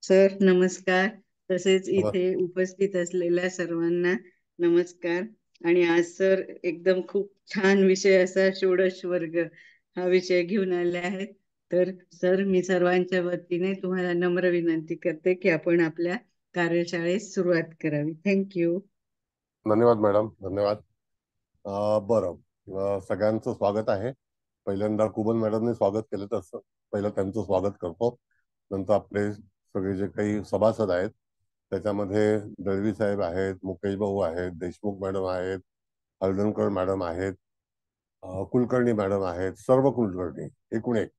Sir नमस्कार. तसेच नमस् इथे उपस्थित असलेल्या सर्वांना नमस्कार. आणि आज सर एकदम खूप छान विषय असा षोडश वर्ग हा विषय घेऊन आले आहेत. तर सर मी सर्वांच्या वतीने तुम्हाला नम्र विनंती करते की आपण आपल्या कार्यशाळेस सुरुवात करावी. थँक्यू. धन्यवाद मॅडम, धन्यवाद. बरं. सगळ्यांचं स्वागत आहे. पहिल्यांदा कुबल मॅडमने स्वागत केलं, तर पहिलं त्यांचं स्वागत करतो. नंतर आपले सगळे जे काही सभासद आहेत त्याच्यामध्ये दळवी साहेब आहेत, मुकेश भाऊ आहेत, देशमुख मॅडम आहेत, हळदणकर मॅडम आहेत, कुलकर्णी मॅडम आहेत, सर्व कुलकर्णी एकूण एक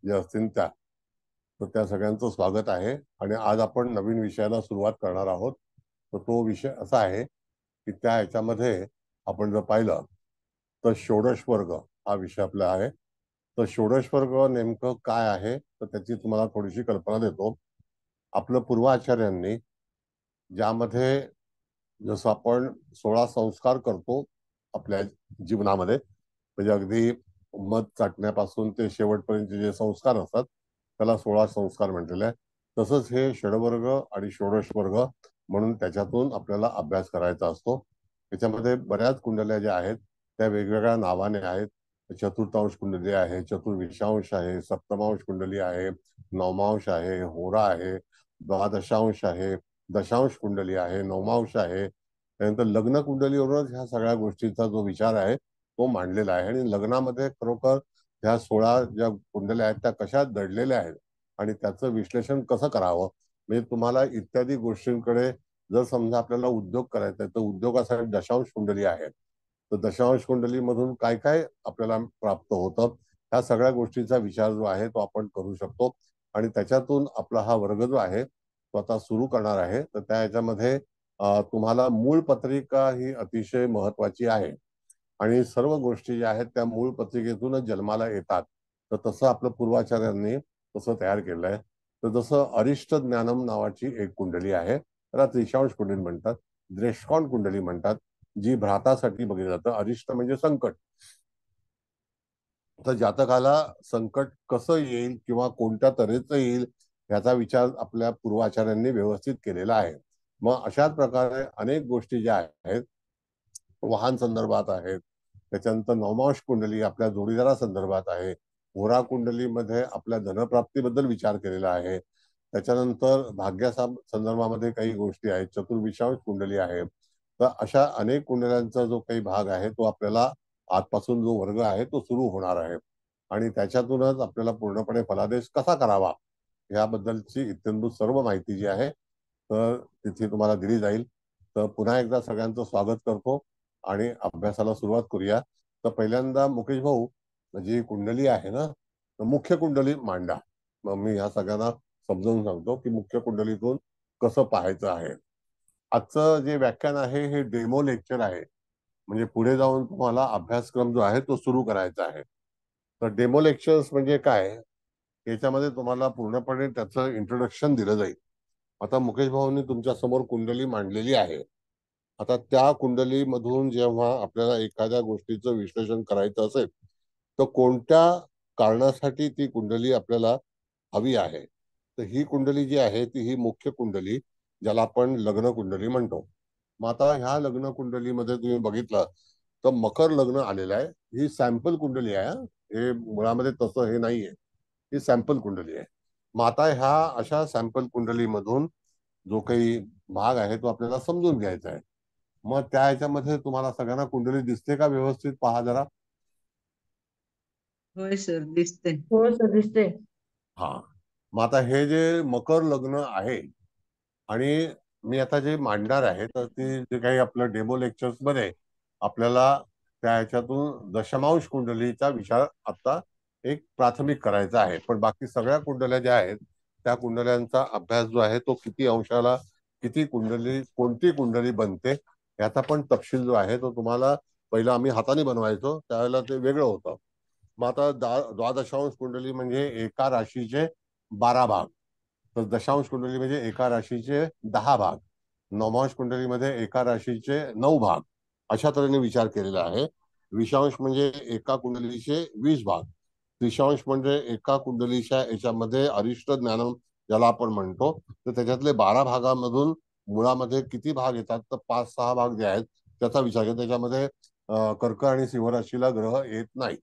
जे असतील त्या सगळ्यांचं स्वागत आहे. आणि आज आपण नवीन विषयाला सुरुवात करणार आहोत. तर तो विषय असा आहे की त्या ह्याच्यामध्ये आपण जर पाहिलं तर षोडश वर्ग हा विषय आपला आहे. तर षोडश वर्ग नेमकं काय आहे तर त्याची तुम्हाला थोडीशी कल्पना देतो. आपलं पूर्वाचार्यांनी ज्यामध्ये जसं आपण 16 संस्कार करतो आपल्या जीवनामध्ये, म्हणजे अगदी मध चाटण्यापासून ते शेवटपर्यंत जे संस्कार असतात त्याला 16 संस्कार म्हटलेले आहे. तसंच हे षडवर्ग आणि षोडश वर्ग म्हणून त्याच्यातून आपल्याला अभ्यास करायचा असतो. त्याच्यामध्ये बऱ्याच कुंडल्या ज्या आहेत त्या वेगवेगळ्या नावाने आहेत. चतुर्थांश कुंडली आहे, चतुर्विशांश आहे, सप्तमांश कुंडली आहे, नवमांश आहे, होरा आहे, द्वादशांश आहे, दशांश कुंडली आहे, नवमांश आहे. त्यानंतर लग्न कुंडलीवरूनच ह्या सगळ्या गोष्टीचा जो विचार आहे तो मांडलेला आहे. आणि लग्नामध्ये खरोखर ह्या 16 ज्या कुंडल्या आहेत त्या कशा दडलेल्या आहेत आणि त्याचं विश्लेषण कसं करावं, म्हणजे तुम्हाला इत्यादी गोष्टींकडे जर समजा आपल्याला उद्योग करायचा आहे तर उद्योगासाठी दशांश कुंडली आहेत. तर दशांश कुंडलीमधून काय काय आपल्याला प्राप्त होतं ह्या सगळ्या गोष्टीचा विचार जो आहे तो आपण करू शकतो. आणि त्याच्यातून आपला हा वर्ग जो आहे तो आता सुरू करणार आहे. तर त्या ह्याच्यामध्ये तुम्हाला मूळ पत्रिका ही अतिशय महत्वाची आहे आणि सर्व गोष्टी ज्या आहेत त्या मूळ पत्रिकेतूनच जन्माला येतात. तर तसं आपलं पूर्वाचार्यांनी तसं तयार केलंय. तर जसं अरिष्ट ज्ञानम नावाची एक कुंडली आहे, त्याला त्रिशांश कुंडली म्हणतात, द्रेष्कोण कुंडली म्हणतात, जी भ्रातासाठी बघितलं जातं. अरिष्ट म्हणजे संकट. तर जातकाला संकट कसं येईल किंवा कोणत्या तऱ्हेचं येईल याचा विचार आपल्या पूर्वाचार्यांनी व्यवस्थित केलेला आहे. मग अशाच प्रकारे अनेक गोष्टी ज्या आहेत वाहन संदर्भात आहेत. त्याच्यानंतर नवमांश कुंडली आपल्या जोडीदारा संदर्भात आहे. होरा कुंडलीमध्ये आपल्या धनप्राप्तीबद्दल विचार केलेला आहे. त्याच्यानंतर भाग्या संदर्भामध्ये काही गोष्टी आहेत. चतुर्विशांश कुंडली आहे. तर अशा अनेक कुंडल्यांचा जो काही भाग आहे तो आपल्याला आजपासून जो वर्ग आहे तो सुरू होणार आहे. आणि त्याच्यातूनच आपल्याला पूर्णपणे फलादेश कसा करावा याबद्दलची इत्यंभूत सर्व माहिती जी आहे तर तिथे तुम्हाला दिली जाईल. तर पुन्हा एकदा सगळ्यांचं स्वागत करतो आणि अभ्यासाला सुरुवात करूया. तर पहिल्यांदा मुकेश भाऊ, जी कुंडली आहे ना, तर मुख्य कुंडली मांडा. मग मी ह्या सगळ्यांना समजावून सांगतो की मुख्य कुंडलीतून कसं पाहायचं आहे. आजचं जे व्याख्यान आहे हे डेमो लेक्चर आहे, म्हणजे पुढे जाऊन तुम्हाला अभ्यासक्रम जो आहे तो सुरू करायचा आहे. तर डेमो लेक्चर्स म्हणजे काय, याच्यामध्ये तुम्हाला पूर्णपणे त्याचं इंट्रोडक्शन दिलं जाईल. आता मुकेश भाऊंनी तुमच्या समोर कुंडली मांडलेली आहे. आता त्या कुंडलीमधून जेव्हा आपल्याला एखाद्या गोष्टीचं विश्लेषण करायचं असेल तर कोणत्या कारणासाठी ती कुंडली आपल्याला हवी आहे, तर ही कुंडली जी आहे ती ही मुख्य कुंडली, ज्याला आपण लग्न कुंडली म्हणतो. मग आता ह्या लग्न कुंडलीमध्ये तुम्ही बघितलं तर मकर लग्न आलेलं आहे. ही सॅम्पल कुंडली आहे हे मुळामध्ये तसं हे नाहीये, ही सॅम्पल कुंडली आहे. मग आता ह्या अशा सॅम्पल कुंडलीमधून जो काही भाग आहे तो आपल्याला समजून घ्यायचा आहे. मग त्या ह्याच्यामध्ये तुम्हाला सगळ्यांना कुंडली दिसते का? व्यवस्थित पहा जरा. होय सर, दिसते. हो सर, दिसते. हा. मग आता हे जे मकर लग्न आहे आणि मी आता जे मांडणार आहे तर ते जे काही आपलं डेमो लेक्चर्स मध्ये आपल्याला त्या ह्याच्यातून दशमांश कुंडलीचा विचार आता एक प्राथमिक करायचा आहे. पण बाकी सगळ्या कुंडल्या ज्या आहेत त्या कुंडल्यांचा अभ्यास जो आहे तो किती अंशाला किती कुंडली कोणती कुंडली बनते याचा पण तपशील जो आहे तो तुम्हाला, पहिलं आम्ही हाताने बनवायचो त्यावेळेला ते वेगळं होतं. मग आता द्वादशांश कुंडली म्हणजे एका राशीचे 12 भाग, तर दशांश कुंडली म्हणजे एका राशीचे 10 भाग, नवमांश कुंडलीमध्ये एका राशीचे 9 भाग, अशा तऱ्हेने विचार केलेला आहे. विषांश म्हणजे एका कुंडलीचे 20 भाग. त्रिशांश म्हणजे एका कुंडलीच्या याच्यामध्ये अरिष्ट ज्ञानम ज्याला आपण म्हणतो, तर त्याच्यातले 12 भागामधून मुळामध्ये किती भाग येतात, तर 5-6 भाग जे आहेत त्याचा विचार केला. त्याच्यामध्ये कर्क आणि सिंह राशीला ग्रह येत नाही.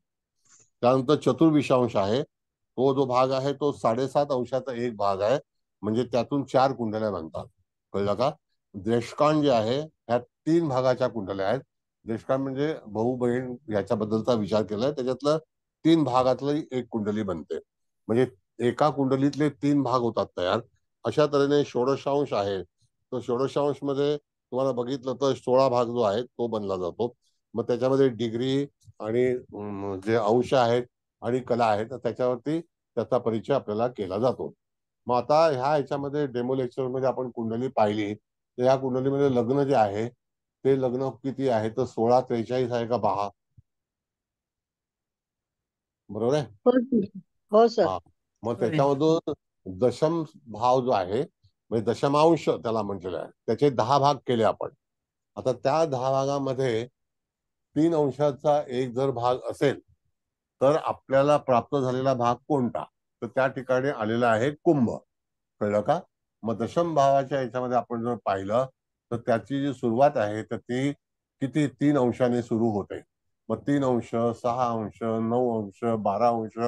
त्यानंतर चतुर्विशांश आहे, तो जो भाग आहे तो 7.5 अंशाचा एक भाग आहे, म्हणजे त्यातून 4 कुंडल्या बनतात. कळलं का? देशकांड जे आहे ह्या 3 भागाच्या कुंडल्या आहेत. देशकांड म्हणजे भाऊ बहीण याच्याबद्दलचा विचार केलाय, त्याच्यातलं 3 भागातली एक कुंडली बनते. म्हणजे एका कुंडलीतले 3 भाग होतात तयार. अशा तऱ्हेने षोडशांश आहे, तो षोडशांश मध्ये तुम्हाला बघितलं तर 16 भाग जो आहे तो बनला जातो. मग त्याच्यामध्ये डिग्री आणि जे अंश आहेत आणि कला आहेत तर त्याच्यावरती त्याचा परिचय आपल्याला केला जातो. मग आता ह्याच्यामध्ये डेमो लेक्चर मध्ये आपण कुंडली पाहिली, तर या कुंडलीमध्ये लग्न जे आहे ते लग्न किती आहे, तर 16-43 आहे का पहा. बरोबर आहे. हो सर. हो सर. हा. मग होय. त्याच्यामधून दशम भाव जो आहे, म्हणजे दशमांश त्याला म्हटलेला आहे, त्याचे 10 भाग केले आपण. आता त्या 10 भागामध्ये 3 अंशाचा एक जर भाग असेल तर आपल्याला प्राप्त झालेला भाग कोणता, तर त्या ठिकाणी आलेला आहे कुंभ. कळलं का? मग दशम भावाच्या याच्यामध्ये आपण जर पाहिलं तर त्याची जी सुरुवात आहे तर ती किती 3 अंशाने सुरू होते. मग 3 अंश, 6 अंश, 9 अंश, 12 अंश,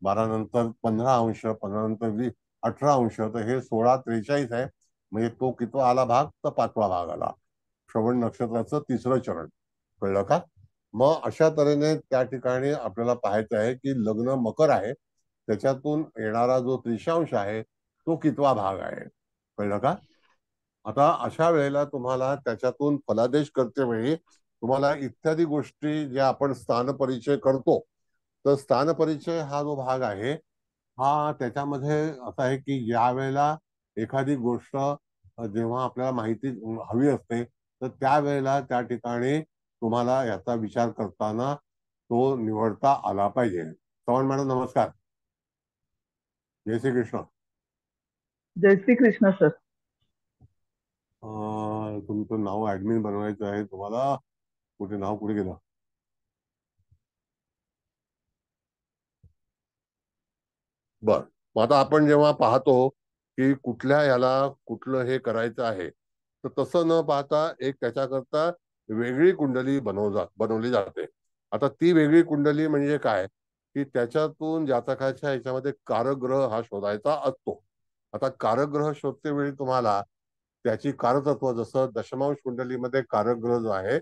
12 नंतर 15 अंश, 15 नंतर 18 अंश, तर हे 16-43 आहे. म्हणजे तो कितवा आला भाग, तर 5वा भाग आला. श्रवण नक्षत्राचं 3रं चरण. कळलं का? मग अशा तऱ्हेने त्या ठिकाणी आपल्याला पाहायचं आहे की लग्न मकर आहे, त्याच्यातून येणारा जो त्रिशांश आहे तो कितवा भाग आहे. कळलं का? आता अशा वेळेला तुम्हाला त्याच्यातून फलादेश करते वेळी तुम्हाला इत्यादी गोष्टी ज्या आपण स्थान परिचय करतो, तर स्थान परिचय हा जो भाग आहे हा त्याच्यामध्ये असा आहे की ज्या वेळेला एखादी गोष्ट जेव्हा आपल्याला माहिती हवी असते तर त्यावेळेला त्या ठिकाणी तुम्हाला याचा विचार करताना तो निवडता आला पाहिजे. चव्हाण मॅडम नमस्कार. जय श्री कृष्ण. जय श्री कृष्ण सर. तुमचं नाव ऍडमिन बनवायचं आहे तुम्हाला. कुठे नाव कुठे गेलं? बर. मग आता आपण जेव्हा पाहतो की कुठल्या याला कुठलं हे करायचं आहे, तर तसं न पाहता एक त्याच्याकरता वेगळी कुंडली बनवली जाते. आता ती वेगळी कुंडली म्हणजे काय, की त्याच्यातून जातकाच्या याच्यामध्ये कारग्रह हा शोधायचा असतो. आता कारग्रह शोधते वेळी तुम्हाला त्याची कारतत्व, जसं दशमांश कुंडलीमध्ये कारग्रह जो आहे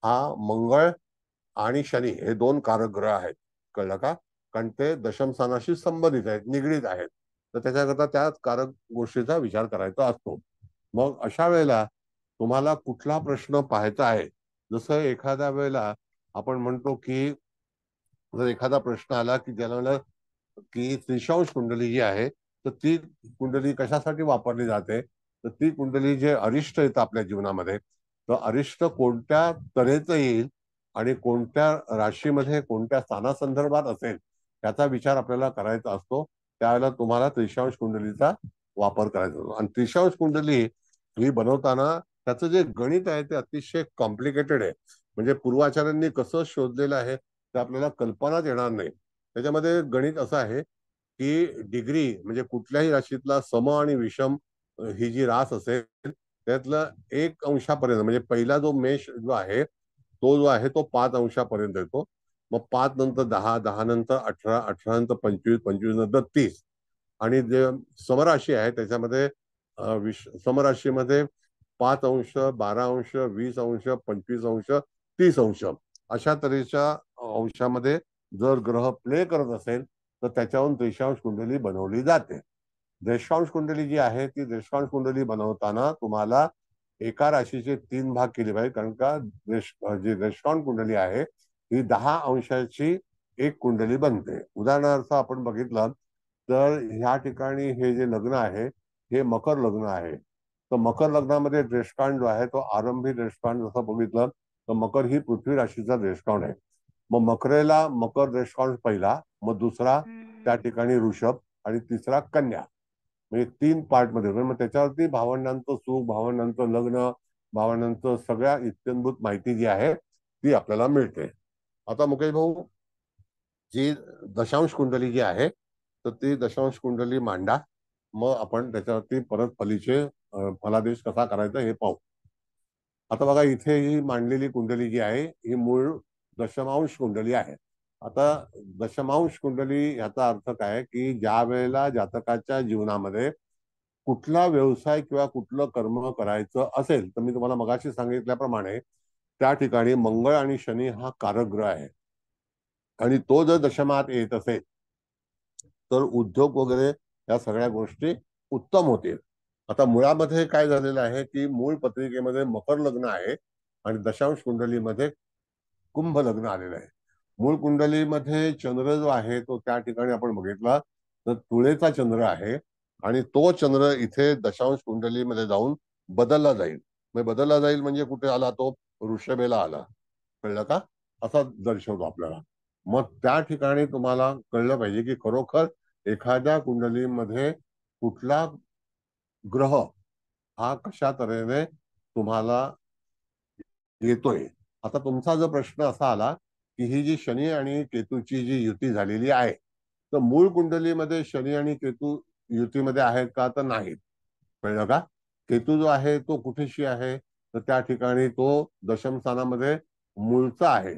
हा मंगळ आणि शनी हे 2 कारग्रह आहेत. कळलं का? कारण ते दशमस्थानाशी संबंधित आहेत, निगडीत आहेत. तर त्याच्याकरता त्या कारक गोष्टीचा विचार करायचा असतो. मग अशा वेळेला तुम्हाला कुठला प्रश्न पाहायचा आहे, जसं एखाद्या वेळेला आपण म्हणतो की जर एखादा प्रश्न आला की ज्याला की त्रिशांश कुंडली जी आहे तर ती कुंडली कशासाठी वापरली जाते, तर ती कुंडली जे अरिष्ट येतं आपल्या जीवनामध्ये, तर अरिष्ट कोणत्या तऱ्हेचं येईल आणि कोणत्या राशीमध्ये कोणत्या स्थानासंदर्भात असेल याचा विचार आपल्याला करायचा असतो. त्यावेळेला तुम्हाला त्रिशांश कुंडलीचा वापर करायचा असतो. आणि त्रिशांश कुंडली ही बनवताना त्याचं जे गणित आहे ते अतिशय कॉम्प्लिकेटेड आहे. म्हणजे पूर्वाचार्यांनी कसं शोधलेलं आहे ते आपल्याला कल्पनाच येणार नाही. त्याच्यामध्ये गणित असं आहे की डिग्री म्हणजे कुठल्याही राशीतला सम आणि विषम ही जी रास असेल त्यातलं 1 अंशापर्यंत, म्हणजे पहिला जो मेष जो आहे तो जो आहे तो 5 अंशापर्यंत येतो. मग 5 नंतर 10, 10 नंतर 18, 18 नंतर 25, 25 नंतर 30. आणि जे समराशी आहे त्याच्यामध्ये समराशीमध्ये 5 अंश, 12 अंश, 20 अंश, 25 अंश, 30 अंश अशा तऱ्हेच्या अंशामध्ये जर ग्रह प्ले करत असेल तर त्याच्यावरून त्रिशांश कुंडली बनवली जाते. देशांश कुंडली जी आहे ती देशांश कुंडली बनवताना तुम्हाला एका राशीचे 3 भाग केले पाहिजे, कारण का जी देशांश कुंडली आहे ही 10 अंशाची एक कुंडली बनते. उदाहरणार्थ आपण बघितलं तर ह्या ठिकाणी हे जे लग्न आहे हे मकर लग्न आहे. तर मकर लग्नामध्ये देशकांड जो आहे तो आरंभी देशकांड जसं बघितलं तर मकर ही पृथ्वी राशीचा देशकांड आहे. मग मकरेला मकर देशकांड पहिला, मग दुसरा त्या ठिकाणी ऋषभ आणि तिसरा कन्या, म्हणजे 3 पार्ट मध्ये. मग त्याच्यावरती भावंडांचं सुख, भावंडांचं लग्न, भावंडांचं सगळ्या इत्यंभूत माहिती जी आहे ती आपल्याला मिळते. आता मुकेश भाऊ जी दशांश कुंडली जी आहे तर ती दशांश कुंडली मांडा, मग आपण त्याच्यावरती परत फलादेश कसा करायचा हे पाहू. आता बघा, इथे ही मांडलेली कुंडली जी आहे ही मूळ दशमांश कुंडली आहे. आता दशमांश कुंडली ह्याचा अर्थ काय की ज्या वेळेला जातकाच्या जीवनामध्ये कुठला व्यवसाय किंवा कुठलं कर्म करायचं असेल, तर मी तुम्हाला मगाशी सांगितल्याप्रमाणे त्या ठिकाणी मंगळ आणि शनी हा कारक ग्रह आहे. आणि तो जर दशमात येत असेल तर उद्योग वगैरे या सगळ्या गोष्टी उत्तम होतील. आता मुळामध्ये काय झालेलं आहे की मूळ पत्रिकेमध्ये मकर लग्न आहे आणि दशांश कुंडलीमध्ये कुंभ लग्न आलेलं आहे. मूळ कुंडलीमध्ये चंद्र जो आहे तो त्या ठिकाणी आपण बघितला तर तुळेचा चंद्र आहे आणि तो चंद्र इथे दशांश कुंडलीमध्ये जाऊन बदलला जाईल. बदलला जाईल म्हणजे कुठे आला तो? वृषभेला आला. कळलं का? असा दर्शवतो आपल्याला. मग त्या ठिकाणी तुम्हाला कळलं पाहिजे की खरोखर एखाद्या कुंडलीमध्ये कुठला ग्रह हा कशा तऱ्हेने तुम्हाला येतोय. आता तुमचा जर प्रश्न असा आला की ही जी शनी आणि केतूची जी युती झालेली आहे तर मूळ कुंडलीमध्ये शनी आणि केतू युतीमध्ये आहेत का? तर नाहीत. कळलं का? केतू जो आहे तो कुठेशी आहे तर त्या ठिकाणी तो दशम स्थानामध्ये मूळचा आहे,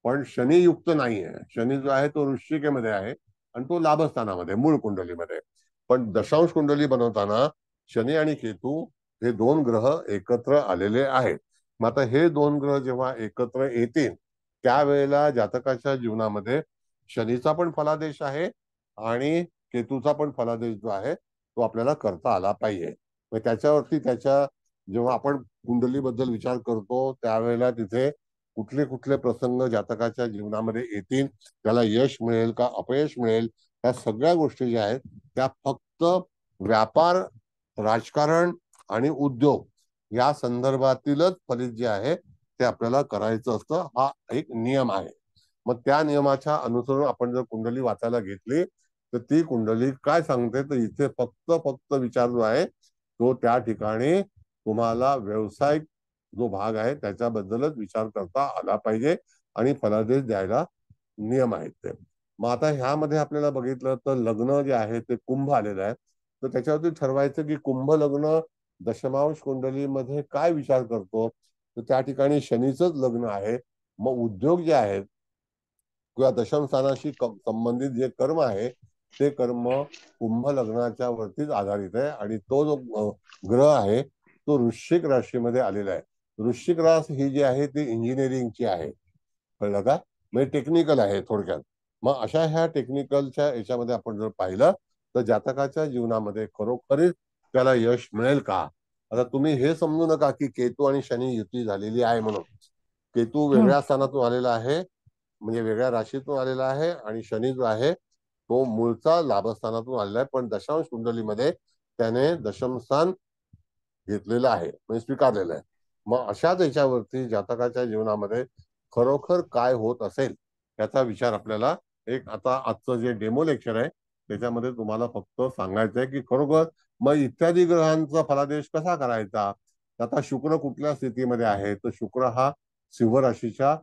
पण शनी युक्त नाहीये. शनी जो आहे तो वृश्चिकेमध्ये आहे आणि तो लाभस्थानामध्ये मूळ कुंडलीमध्ये. पण दशांश कुंडली बनवताना शनी आणि केतू हे दोन ग्रह एकत्र आलेले आहेत. मग आता हे दोन ग्रह जेव्हा एकत्र येतील त्यावेळेला जातकाच्या जीवनामध्ये शनीचा पण फलादेश आहे आणि केतूचा पण फलादेश जो आहे तो आपल्याला करता आला पाहिजे. मग त्याच्यावरती जेव्हा आपण कुंडलीबद्दल विचार करतो त्यावेळेला तिथे कुठले कुठले प्रसंग जातकाच्या जीवनामध्ये येतील, त्याला यश मिळेल का अपयश मिळेल, या सगळ्या गोष्टी ज्या आहेत त्या फक्त व्यापार, राजकारण आणि उद्योग या संदर्भातीलच फलित जे आहे ते आपल्याला करायचं असतं. हा एक नियम आहे. मग त्या नियमाच्या अनुसरून आपण जर कुंडली वाचायला घेतली तर ती कुंडली काय सांगते तर इथे फक्त फक्त विचार जो आहे तो त्या ठिकाणी तुम्हाला व्यवसाय जो भाग आहे त्याच्याबद्दलच विचार करता आला पाहिजे आणि फलादेश द्यायला नियम आहेत ते. मग आता ह्यामध्ये आपल्याला बघितलं तर लग्न जे आहे ते कुंभ आलेलं आहे, तर त्याच्यावरती ठरवायचं की कुंभ लग्न दशमांश कुंडलीमध्ये काय विचार करतो. तर त्या ठिकाणी शनीचंच लग्न आहे. मग उद्योग जे आहेत किंवा दशम स्थानाशी संबंधित जे कर्म आहे ते कर्म कुंभ लग्नाच्या वरतीच आधारित आहे आणि तो जो ग्रह आहे तो वृश्चिक राशीमध्ये आलेला आहे. वृश्चिक रास ही जी आहे ती इंजिनिअरिंगची आहे. कळलं का? म्हणजे टेक्निकल आहे थोडक्यात. मग अशा ह्या टेक्निकलच्या याच्यामध्ये आपण जर पाहिलं तर जातकाच्या जीवनामध्ये खरोखरीच त्याला यश मिळेल का? आता तुम्ही हे समजू नका की केतू आणि शनी युती झालेली आहे म्हणून. केतू हम्म. वेगळ्या स्थानातून आलेला आहे, म्हणजे वेगळ्या राशीतून आलेला आहे आणि शनी जो आहे तो मूळचा लाभस्थानातून आलेला आहे, पण दशांश कुंडलीमध्ये त्याने दशमस्थान घेतलेलं आहे, म्हणजे स्वीकारलेलं आहे. मग अशाच याच्यावरती जातकाच्या जीवनामध्ये खरोखर काय होत असेल याचा विचार आपल्याला आता आजचं जे डेमो लेक्चर आहे त्याच्यामध्ये तुम्हाला फक्त सांगायचं आहे की खरोखर मग इत्यादी ग्रहांचा फलादेश कसा करायचा. आता शुक्र कुठल्या स्थितीमध्ये आहे तर शुक्र हा सिंह राशीच्या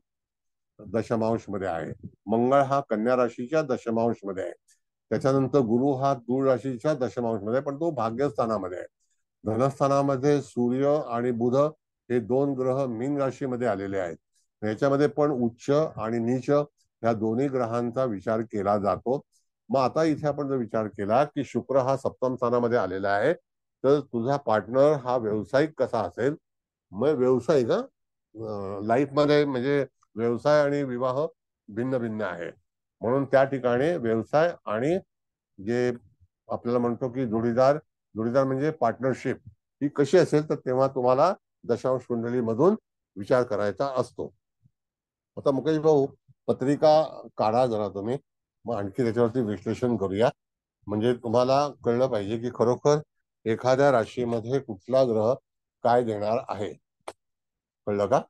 दशमांश मध्ये आहे. मंगळ हा कन्या राशीच्या दशमांश मध्ये आहे. त्याच्यानंतर गुरु हा तूळ राशीच्या दशमांश मध्ये पण तो भाग्यस्थानामध्ये आहे. धनस्थानामध्ये सूर्य आणि बुध हे दोन ग्रह मीन राशीमध्ये आलेले आहेत. याच्यामध्ये पण उच्च आणि नीच ह्या दोन्ही ग्रहांचा विचार केला जातो. मग आता इथे आपण जर विचार केला की शुक्र हा सप्तम स्थानामध्ये आलेला आहे तर तुझा पार्टनर हा व्यावसायिक कसा असेल. मग व्यावसायिक लाईफ मध्ये म्हणजे व्यवसाय आणि विवाह भिन्न भिन्न आहे. म्हणून त्या ठिकाणी व्यवसाय आणि जे आपल्याला म्हणतो की जोडीदार जोडीदार म्हणजे पार्टनरशिप ही कशी असेल तर तेव्हा तुम्हाला दशांश कुंडली मधून विचार करायचा असतो. आता मुकेश भाऊ पत्रिका काढा जरा तुम्ही, मग आणखी त्याच्यावरती विश्लेषण करूया. म्हणजे तुम्हाला कळलं पाहिजे की खरोखर एखाद्या राशीमध्ये कुठला ग्रह काय देणार आहे. कळलं का?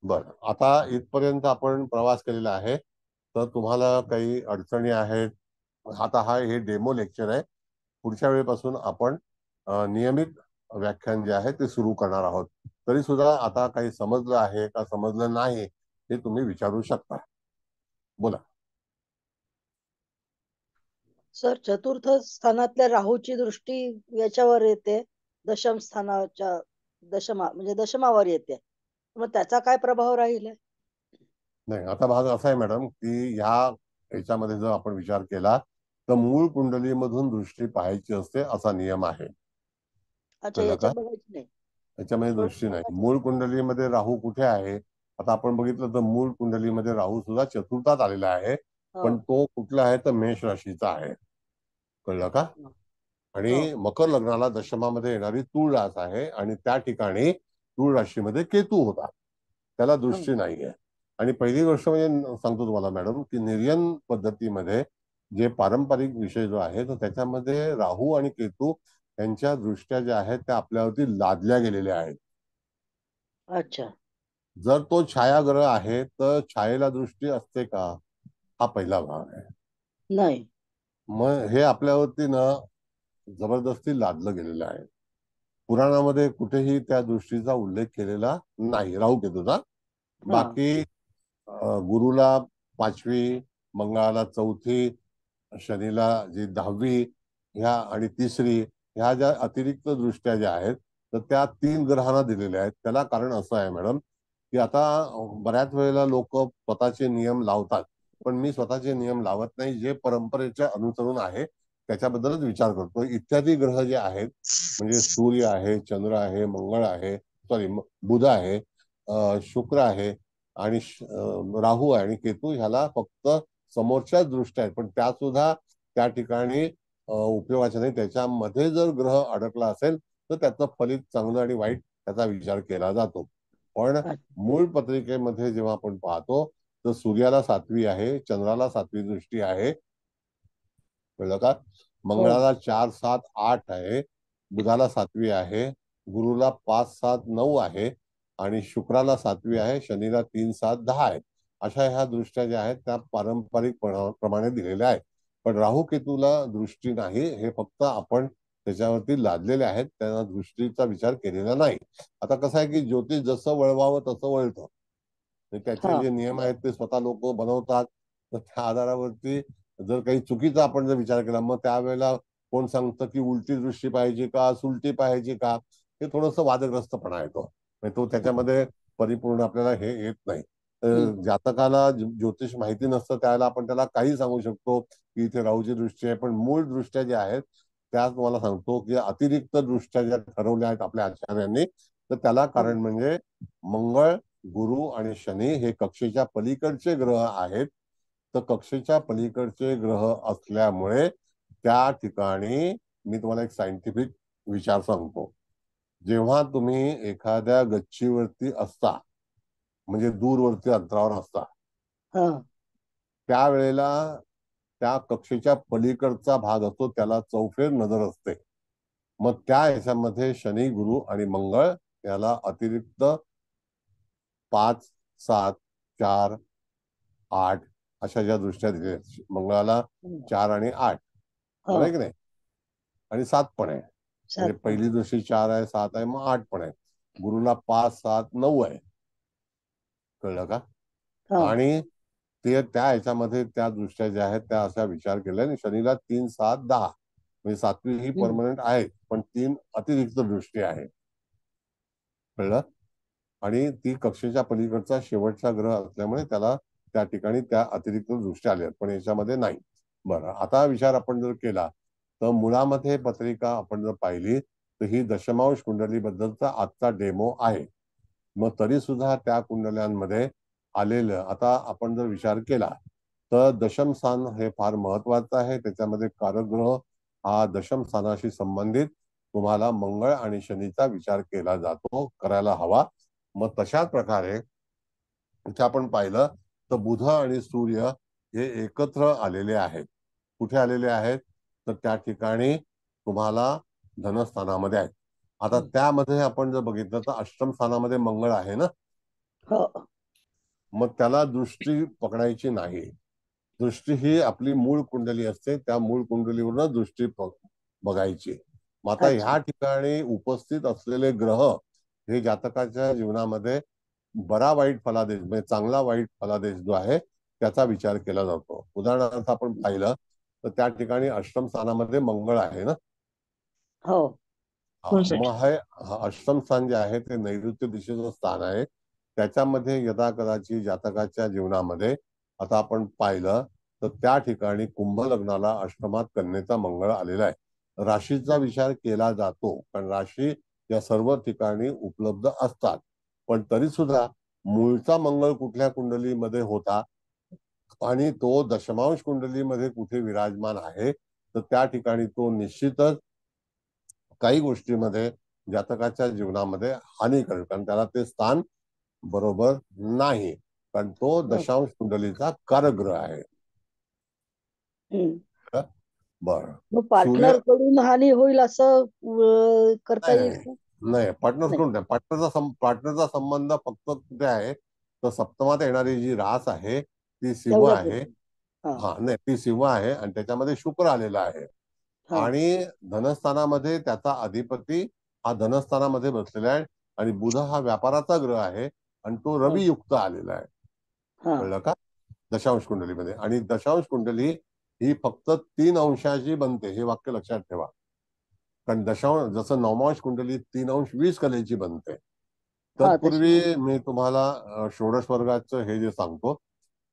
बरं, आता इथपर्यंत आपण प्रवास केलेला आहे. तर तुम्हाला काही अडचणी आहेत. आता हे डेमो लेक्चर आहे. पुढच्या वेळेपासून आपण नियमित व्याख्यान जे आहे ते सुरू करणार आहोत. तरी सुद्धा आता काही समजलं आहे का समजलं नाही हे तुम्ही विचारू शकता. बोला. सर, चतुर्थ स्थानातल्या राहूची दृष्टी याच्यावर येते, दशम स्थानाच्या म्हणजे दशमावर येते. मग त्याचा काय प्रभाव राहील? नाही, आता भाग असा आहे मॅडम की ह्या याच्यामध्ये जर आपण विचार केला तर मूळ कुंडलीमधून दृष्टी पाहायची असते असा नियम आहे. अच्छा, कळलं का? याच्यात बघायची नाही. याच्यामध्ये दृष्टी नाही. मूळ कुंडलीमध्ये राहू कुठे आहे? आता आपण बघितलं तर मूळ कुंडलीमध्ये राहू सुद्धा चतुर्थात आलेला आहे, पण हो, तो कुठला आहे तर मेष राशीचा आहे. कळलं का? हो, हो. आणि मकर लग्नाला दशमामध्ये येणारी तूळ रास आहे आणि त्या ठिकाणी तूळ राशीमध्ये केतू होता, त्याला हो. दृष्टी नाहीये. आणि पहिली गोष्ट म्हणजे सांगतो तुम्हाला मॅडम की निर्यन पद्धतीमध्ये जे पारंपरिक विषय जो आहे तर त्याच्यामध्ये राहू आणि केतू यांच्या दृष्ट्या ज्या आहेत त्या आपल्यावरती लादल्या गेलेल्या आहेत. अच्छा. जर तो छायाग्रह आहे तर छायेला दृष्टी असते का? हा पहिला भाग आहे. नाही. मग हे आपल्यावरती ना जबरदस्ती लादलं गेलेलं आहे. पुराणामध्ये कुठेही त्या दृष्टीचा उल्लेख केलेला नाही राहू केतूचा. हा. बाकी गुरुला 5वी, मंगळाला 4थी, शनीला जी 10वी, ह्या आणि 3री, ह्या ज्या अतिरिक्त दृष्ट्या ज्या आहेत तर त्या 3 ग्रहांना दिलेल्या आहेत. त्याला कारण असं आहे मॅडम की आता बऱ्याच वेळेला लोक स्वतःचे नियम लावतात, पण मी स्वतःचे नियम लावत नाही. जे परंपरेच्या अनुसरून आहे त्याच्याबद्दलच विचार करतो. इत्यादी ग्रह जे आहेत म्हणजे सूर्य आहे, चंद्र आहे, मंगळ आहे, सॉरी बुध आहे, शुक्र आहे आणि राहू आहे आणि केतू, ह्याला फक्त समोरच्याच दृष्ट्या आहेत, पण त्या सुद्धा त्या ठिकाणी उपयोगाच्या नाही. त्याच्यामध्ये जर ग्रह अडकला असेल तर त्याचं फलित चांगलं आणि वाईट त्याचा विचार केला जातो. पण अच्छा. मूळ पत्रिकेमध्ये जेव्हा आपण पाहतो तर सूर्याला 7वी आहे, चंद्राला 7वी दृष्टी आहे. कळलं का? हो. मंगळाला 4, 7, 8 आहे, बुधाला 7वी आहे, गुरुला 5, 7, 9 आहे आणि शुक्राला 7वी आहे, शनीला 3, 7, 10 आहे. अशा ह्या दृष्ट्या ज्या आहेत त्या पारंपरिक प्रमाणे दिलेल्या आहेत. पण राहू केतूला दृष्टी नाही, हे फक्त आपण त्याच्यावरती लादलेले आहेत, त्यांना दृष्टीचा विचार केलेला नाही. आता कसं आहे की ज्योतिष जसं वळवावं तसं वळतं. त्याचे हा. जे नियम आहेत ते स्वतः लोक बनवतात. तर त्या आधारावरती जर काही चुकीचा आपण जर विचार केला मग त्यावेळेला कोण सांगतं की उलटी दृष्टी पाहिजे का सुलटी पाहिजे का, हे थोडंसं वादग्रस्तपणा येतो. म्हणजे तो त्याच्यामध्ये परिपूर्ण आपल्याला हे येत नाही. तर हम्म. जातकाला ज्योतिष माहिती नसतं त्यावेळेला आपण त्याला काही सांगू शकतो की इथे राहूची दृष्टी आहे, पण मूळ दृष्ट्या ज्या आहेत त्या तुम्हाला सांगतो की अतिरिक्त दृष्ट्या ज्या ठरवल्या आहेत आपल्या आचार्यांनी, तर त्याला हा. कारण म्हणजे मंगळ, गुरु आणि शनी हे कक्षेच्या पलीकडचे ग्रह आहेत. तर कक्षेच्या पलीकडचे ग्रह असल्यामुळे त्या ठिकाणी मी तुम्हाला एक सायंटिफिक विचार सांगतो. जेव्हा तुम्ही एखाद्या गच्चीवरती असता म्हणजे दूरवरती अंतरावर असता हा. त्यावेळेला त्या कक्षेच्या पलीकडचा भाग असतो त्याला चौफेर नजर असते. मग त्या ह्याच्यामध्ये शनी, गुरु आणि मंगळ याला अतिरिक्त 5, 7, 4, 8 अशा ज्या दृष्ट्या दिल्या, मंगळाला 4 आणि 8, हा. बरोबर की नाही? आणि 7 पण आहे. म्हणजे 7 पण. पहिली दृष्टी 4 आहे, 7 आहे, मग 8 पण आहे. गुरुला 5, 7, 9 आहे. कळलं का? हा. आणि ते त्या ह्याच्यामध्ये त्या दृष्ट्या ज्या आहेत त्या अशा विचार केल्या आणि शनीला 3, 7, 10 म्हणजे 7वी ही हम्म. परमनंट आहे, पण 3 अतिरिक्त दृष्टी आहे. कळलं? आणि ती कक्षेच्या पलीकडचा शेवटचा ग्रह असल्यामुळे त्याला त्या ठिकाणी त्या अतिरिक्त दृष्ट्या आल्या, पण याच्यामध्ये नाही. बरं, आता विचार आपण जर केला तर मुळामध्ये पत्रिका आपण जर पाहिली तर ही दशमांश कुंडली बद्दलचा आजचा डेमो आहे. मग तरी सुद्धा त्या कुंडल्यांमध्ये आलेलं आता आपण जर विचार केला तर दशम स्थान हे फार महत्वाचं आहे. त्याच्यामध्ये कारकग्रह हा दशम स्थानाशी संबंधित तुम्हाला मंगळ आणि शनीचा विचार केला जातो, करायला हवा. मग तशाच प्रकारे इथे आपण पाहिलं तर बुध आणि सूर्य हे एकत्र आलेले आहेत. कुठे आलेले आहेत? तर त्या ठिकाणी तुम्हाला धनस्थानामध्ये आहेत. आता त्यामध्ये आपण जर बघितलं तर अष्टम स्थानामध्ये मंगळ आहे ना, हो. मग त्याला दृष्टी पकडायची नाही. दृष्टी ही आपली मूळ कुंडली असते, त्या मूळ कुंडलीवरनं दृष्टी बघायची. मग आता अच्छा. ह्या ठिकाणी उपस्थित असलेले ग्रह हे जातकाच्या जीवनामध्ये बरा वाईट फलादेश म्हणजे चांगला वाईट फलादेश जो आहे त्याचा विचार केला जातो. उदाहरणार्थ आपण पाहिलं तर त्या ठिकाणी अष्टम स्थानामध्ये मंगळ आहे ना. हो हा, हो सर. मग हा अष्टम स्थान जे आहे ते नैऋत्य दिशेचं स्थान आहे. त्याच्यामध्ये यदा कदाचित जातकाच्या जीवनामध्ये आता आपण पाहिलं तर त्या ठिकाणी कुंभ लग्नाला अष्टमात कन्येचा मंगळ आलेला आहे. राशीचा विचार केला जातो कारण राशी या सर्व ठिकाणी उपलब्ध असतात, पण तरी सुद्धा मूळचा मंगळ कुठल्या कुंडलीमध्ये होता आणि तो दशमांश कुंडलीमध्ये कुठे विराजमान आहे, तर त्या ठिकाणी तो निश्चितच काही गोष्टीमध्ये जातकाच्या जीवनामध्ये हानी करेल, कारण त्याला ते स्थान बरोबर नाही, कारण तो हो. दशांश कुंडलीचा कारग्रह आहे. हम्म. बर. मग सूर्य पार्टनर कडून हानी होईल असं करता नाही येईल नाही का? नाही, पार्टनर नाही कडून नाही. पार्टनरचा संबंध फक्त कुठे आहे, तर सप्तमात येणारी जी रास आहे ती सिंह तेवढ्या आहे. पुरते. हा हा नाही, ती सिंह आहे आणि त्याच्यामध्ये शुक्र आलेला आहे. हा आणि धनस्थानामध्ये त्याचा अधिपती हा धनस्थानामध्ये बसलेला आहे आणि बुध हा व्यापाराचा ग्रह आहे आणि तो हा रवी युक्त आलेला आहे. हा कळलं का? दशांश कुंडलीमध्ये. आणि दशांश कुंडली ही फक्त 3 अंशाची बनते, हे वाक्य लक्षात ठेवा. कारण दशांश जसं नवमांश कुंडली 3 अंश 20 कलेची बनते. हा तशी. तत्पूर्वी मी तुम्हाला षोडश वर्गाचं हे जे सांगतो,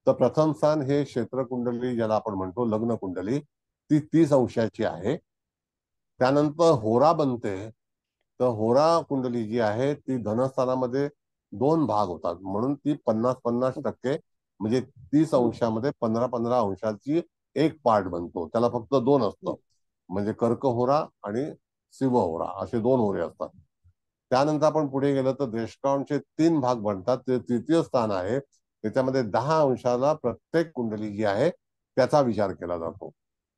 तर प्रथम स्थान हे क्षेत्र कुंडली ज्याला आपण म्हणतो लग्न कुंडली, ती 30 अंशाची आहे. त्यानंतर होरा बनते. तर होरा कुंडली जी आहे ती धनस्थानामध्ये 2 भाग होतात, म्हणून ती 50-50% म्हणजे 30 अंशामध्ये 15-15 अंशाची एक पार्ट बनतो. त्याला फक्त 2 असतं, म्हणजे कर्क होरा आणि शिव होरा असे 2 होरे असतात. त्यानंतर आपण पुढे गेलो तर देशकांचे 3 भाग बनतात. ते तृतीय स्थान आहे. त्याच्यामध्ये 10 अंशाला प्रत्येक कुंडली जी आहे त्याचा विचार केला जातो.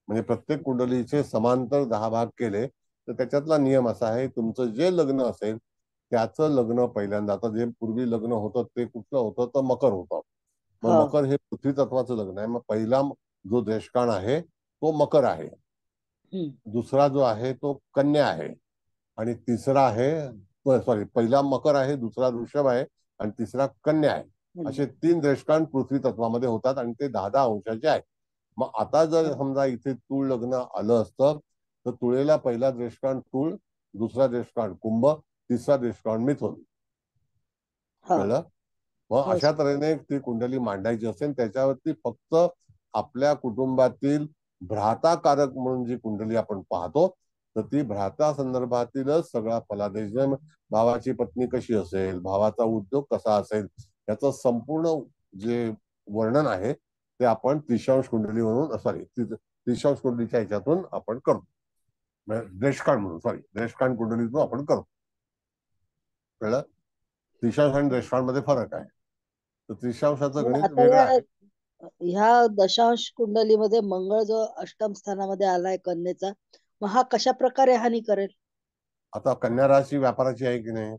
म्हणजे प्रत्येक कुंडलीचे समांतर 10 भाग केले तर त्याच्यातला नियम असा आहे, तुमचं जे लग्न असेल त्याचं लग्न पहिल्यांदा, आता जे पूर्वी लग्न होतं ते कुठलं होतं, तर मकर होतं. मग हा मकर हे पृथ्वी तत्वाचं लग्न आहे. मग पहिला जो देशकाण आहे तो मकर आहे. हम्म. दुसरा जो आहे तो कन्या आहे आणि तिसरा आहे, सॉरी, पहिला मकर आहे, दुसरा वृषभ आहे आणि तिसरा कन्या आहे. असे 3 देशकाण पृथ्वी तत्वामध्ये होतात आणि ते 10-10 अंशाचे आहेत. मग आता जर समजा इथे तूळ लग्न आलं असतं तर तुळेला पहिला देशकाण तूळ, दुसरा देशकाण कुंभ, तिसरा देशकाण मिथुन. हा कळलं? मग हो अशा सर. तऱ्हेने ती कुंडली मांडायची असेल. त्याच्यावरती फक्त आपल्या कुटुंबातील भ्राताकारक म्हणून जी कुंडली आपण पाहतो, तर ती भ्राता संदर्भातीलच सगळा फलादेश, भावाची पत्नी कशी असेल, भावाचा उद्योग कसा असेल, याचं संपूर्ण जे वर्णन आहे ते आपण त्रिशांश कुंडली म्हणून, सॉरी, त्रिशांश कुंडलीच्या ह्याच्यातून आपण करतो. देशकाळ म्हणून, सॉरी, देशकाळ कुंडलीतून आपण करतो. कळलं? त्रिशांश आणि देशकाळमध्ये फरक आहे. तर त्रिशांशाचं मग गणित आता वेगळं आहे. ह्या दशांश कुंडलीमध्ये मंगळ जो अष्टम स्थानामध्ये आलाय कन्येचा, मग हा कशा प्रकारे हानी करेल? आता कन्या राशी व्यापाराची आहे की नाही?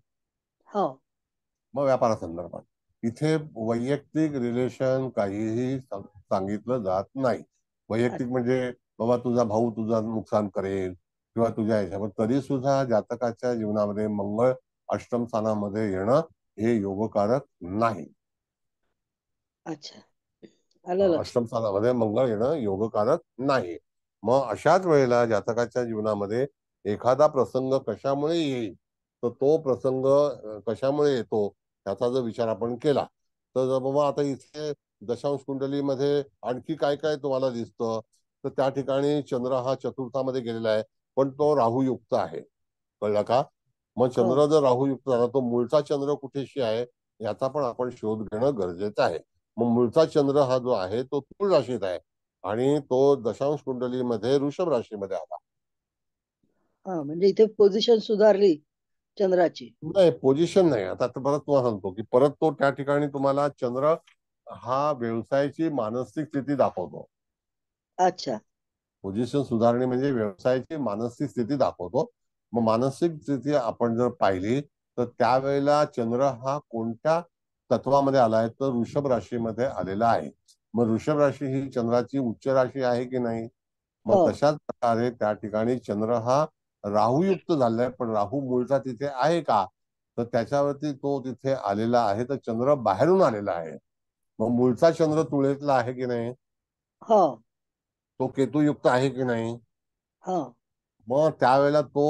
हो मग व्यापारासंदर्भात इथे वैयक्तिक रिलेशन काहीही सांगितलं जात नाही. वैयक्तिक म्हणजे बाबा तुझा भाऊ तुझं नुकसान करेल किंवा तुझ्या ह्याच्यावर, तरी सुद्धा जातकाच्या जीवनामध्ये मंगळ अष्टम स्थानामध्ये येणं हे योगकारक नाही. अच्छा, आलं लक्षात. अष्टम स्थानामध्ये मंगळ येणं योगकारक नाही. मग अशाच वेळेला जातकाच्या जीवनामध्ये एखादा प्रसंग कशामुळे येईल, तर तो प्रसंग कशामुळे येतो त्याचा जर विचार आपण केला तर बाबा आता इथे दशांश कुंडलीमध्ये आणखी काय काय तुम्हाला दिसतं, तर त्या ठिकाणी चंद्र हा चतुर्थामध्ये गेलेला आहे, पण तो राहुयुक्त आहे. कळलं का? मग हो चंद्र जर राहुयुक्त झाला तो मूळचा चंद्र कुठेशी आहे याचा पण आपण शोध घेणं गरजेचं आहे. मग मूळचा चंद्र हा जो आहे तो तुळ राशीत आहे आणि तो दशांश कुंडलीमध्ये वृषभ राशीमध्ये आला. हा, म्हणजे इथे पोझिशन सुधारली चंद्राची. नाही, पोझिशन नाही. आता परत तुम्हाला सांगतो की परत तो त्या ठिकाणी तुम्हाला चंद्र हा व्यवसायाची मानसिक स्थिती दाखवतो. अच्छा. पोझिशन सुधारणे म्हणजे व्यवसायाची मानसिक स्थिती दाखवतो. मग मानसिक स्थिती आपण जर पाहिली तर त्यावेळेला चंद्र हा कोणत्या तत्वामध्ये आलाय, तर वृषभ राशीमध्ये आलेला आहे. मग वृषभ राशी ही चंद्राची उच्च राशी आहे की नाही? मग हो तशाच प्रकारे त्या ठिकाणी चंद्र हा राहुयुक्त झालाय, पण राहू मूळचा तिथे आहे का, तर त्याच्यावरती तो तिथे आलेला आहे. तर चंद्र बाहेरून आलेला आहे. मग मूळचा चंद्र तुळेतला आहे की नाही? हो तो केतुयुक्त आहे की नाही. हा मग त्यावेळेला तो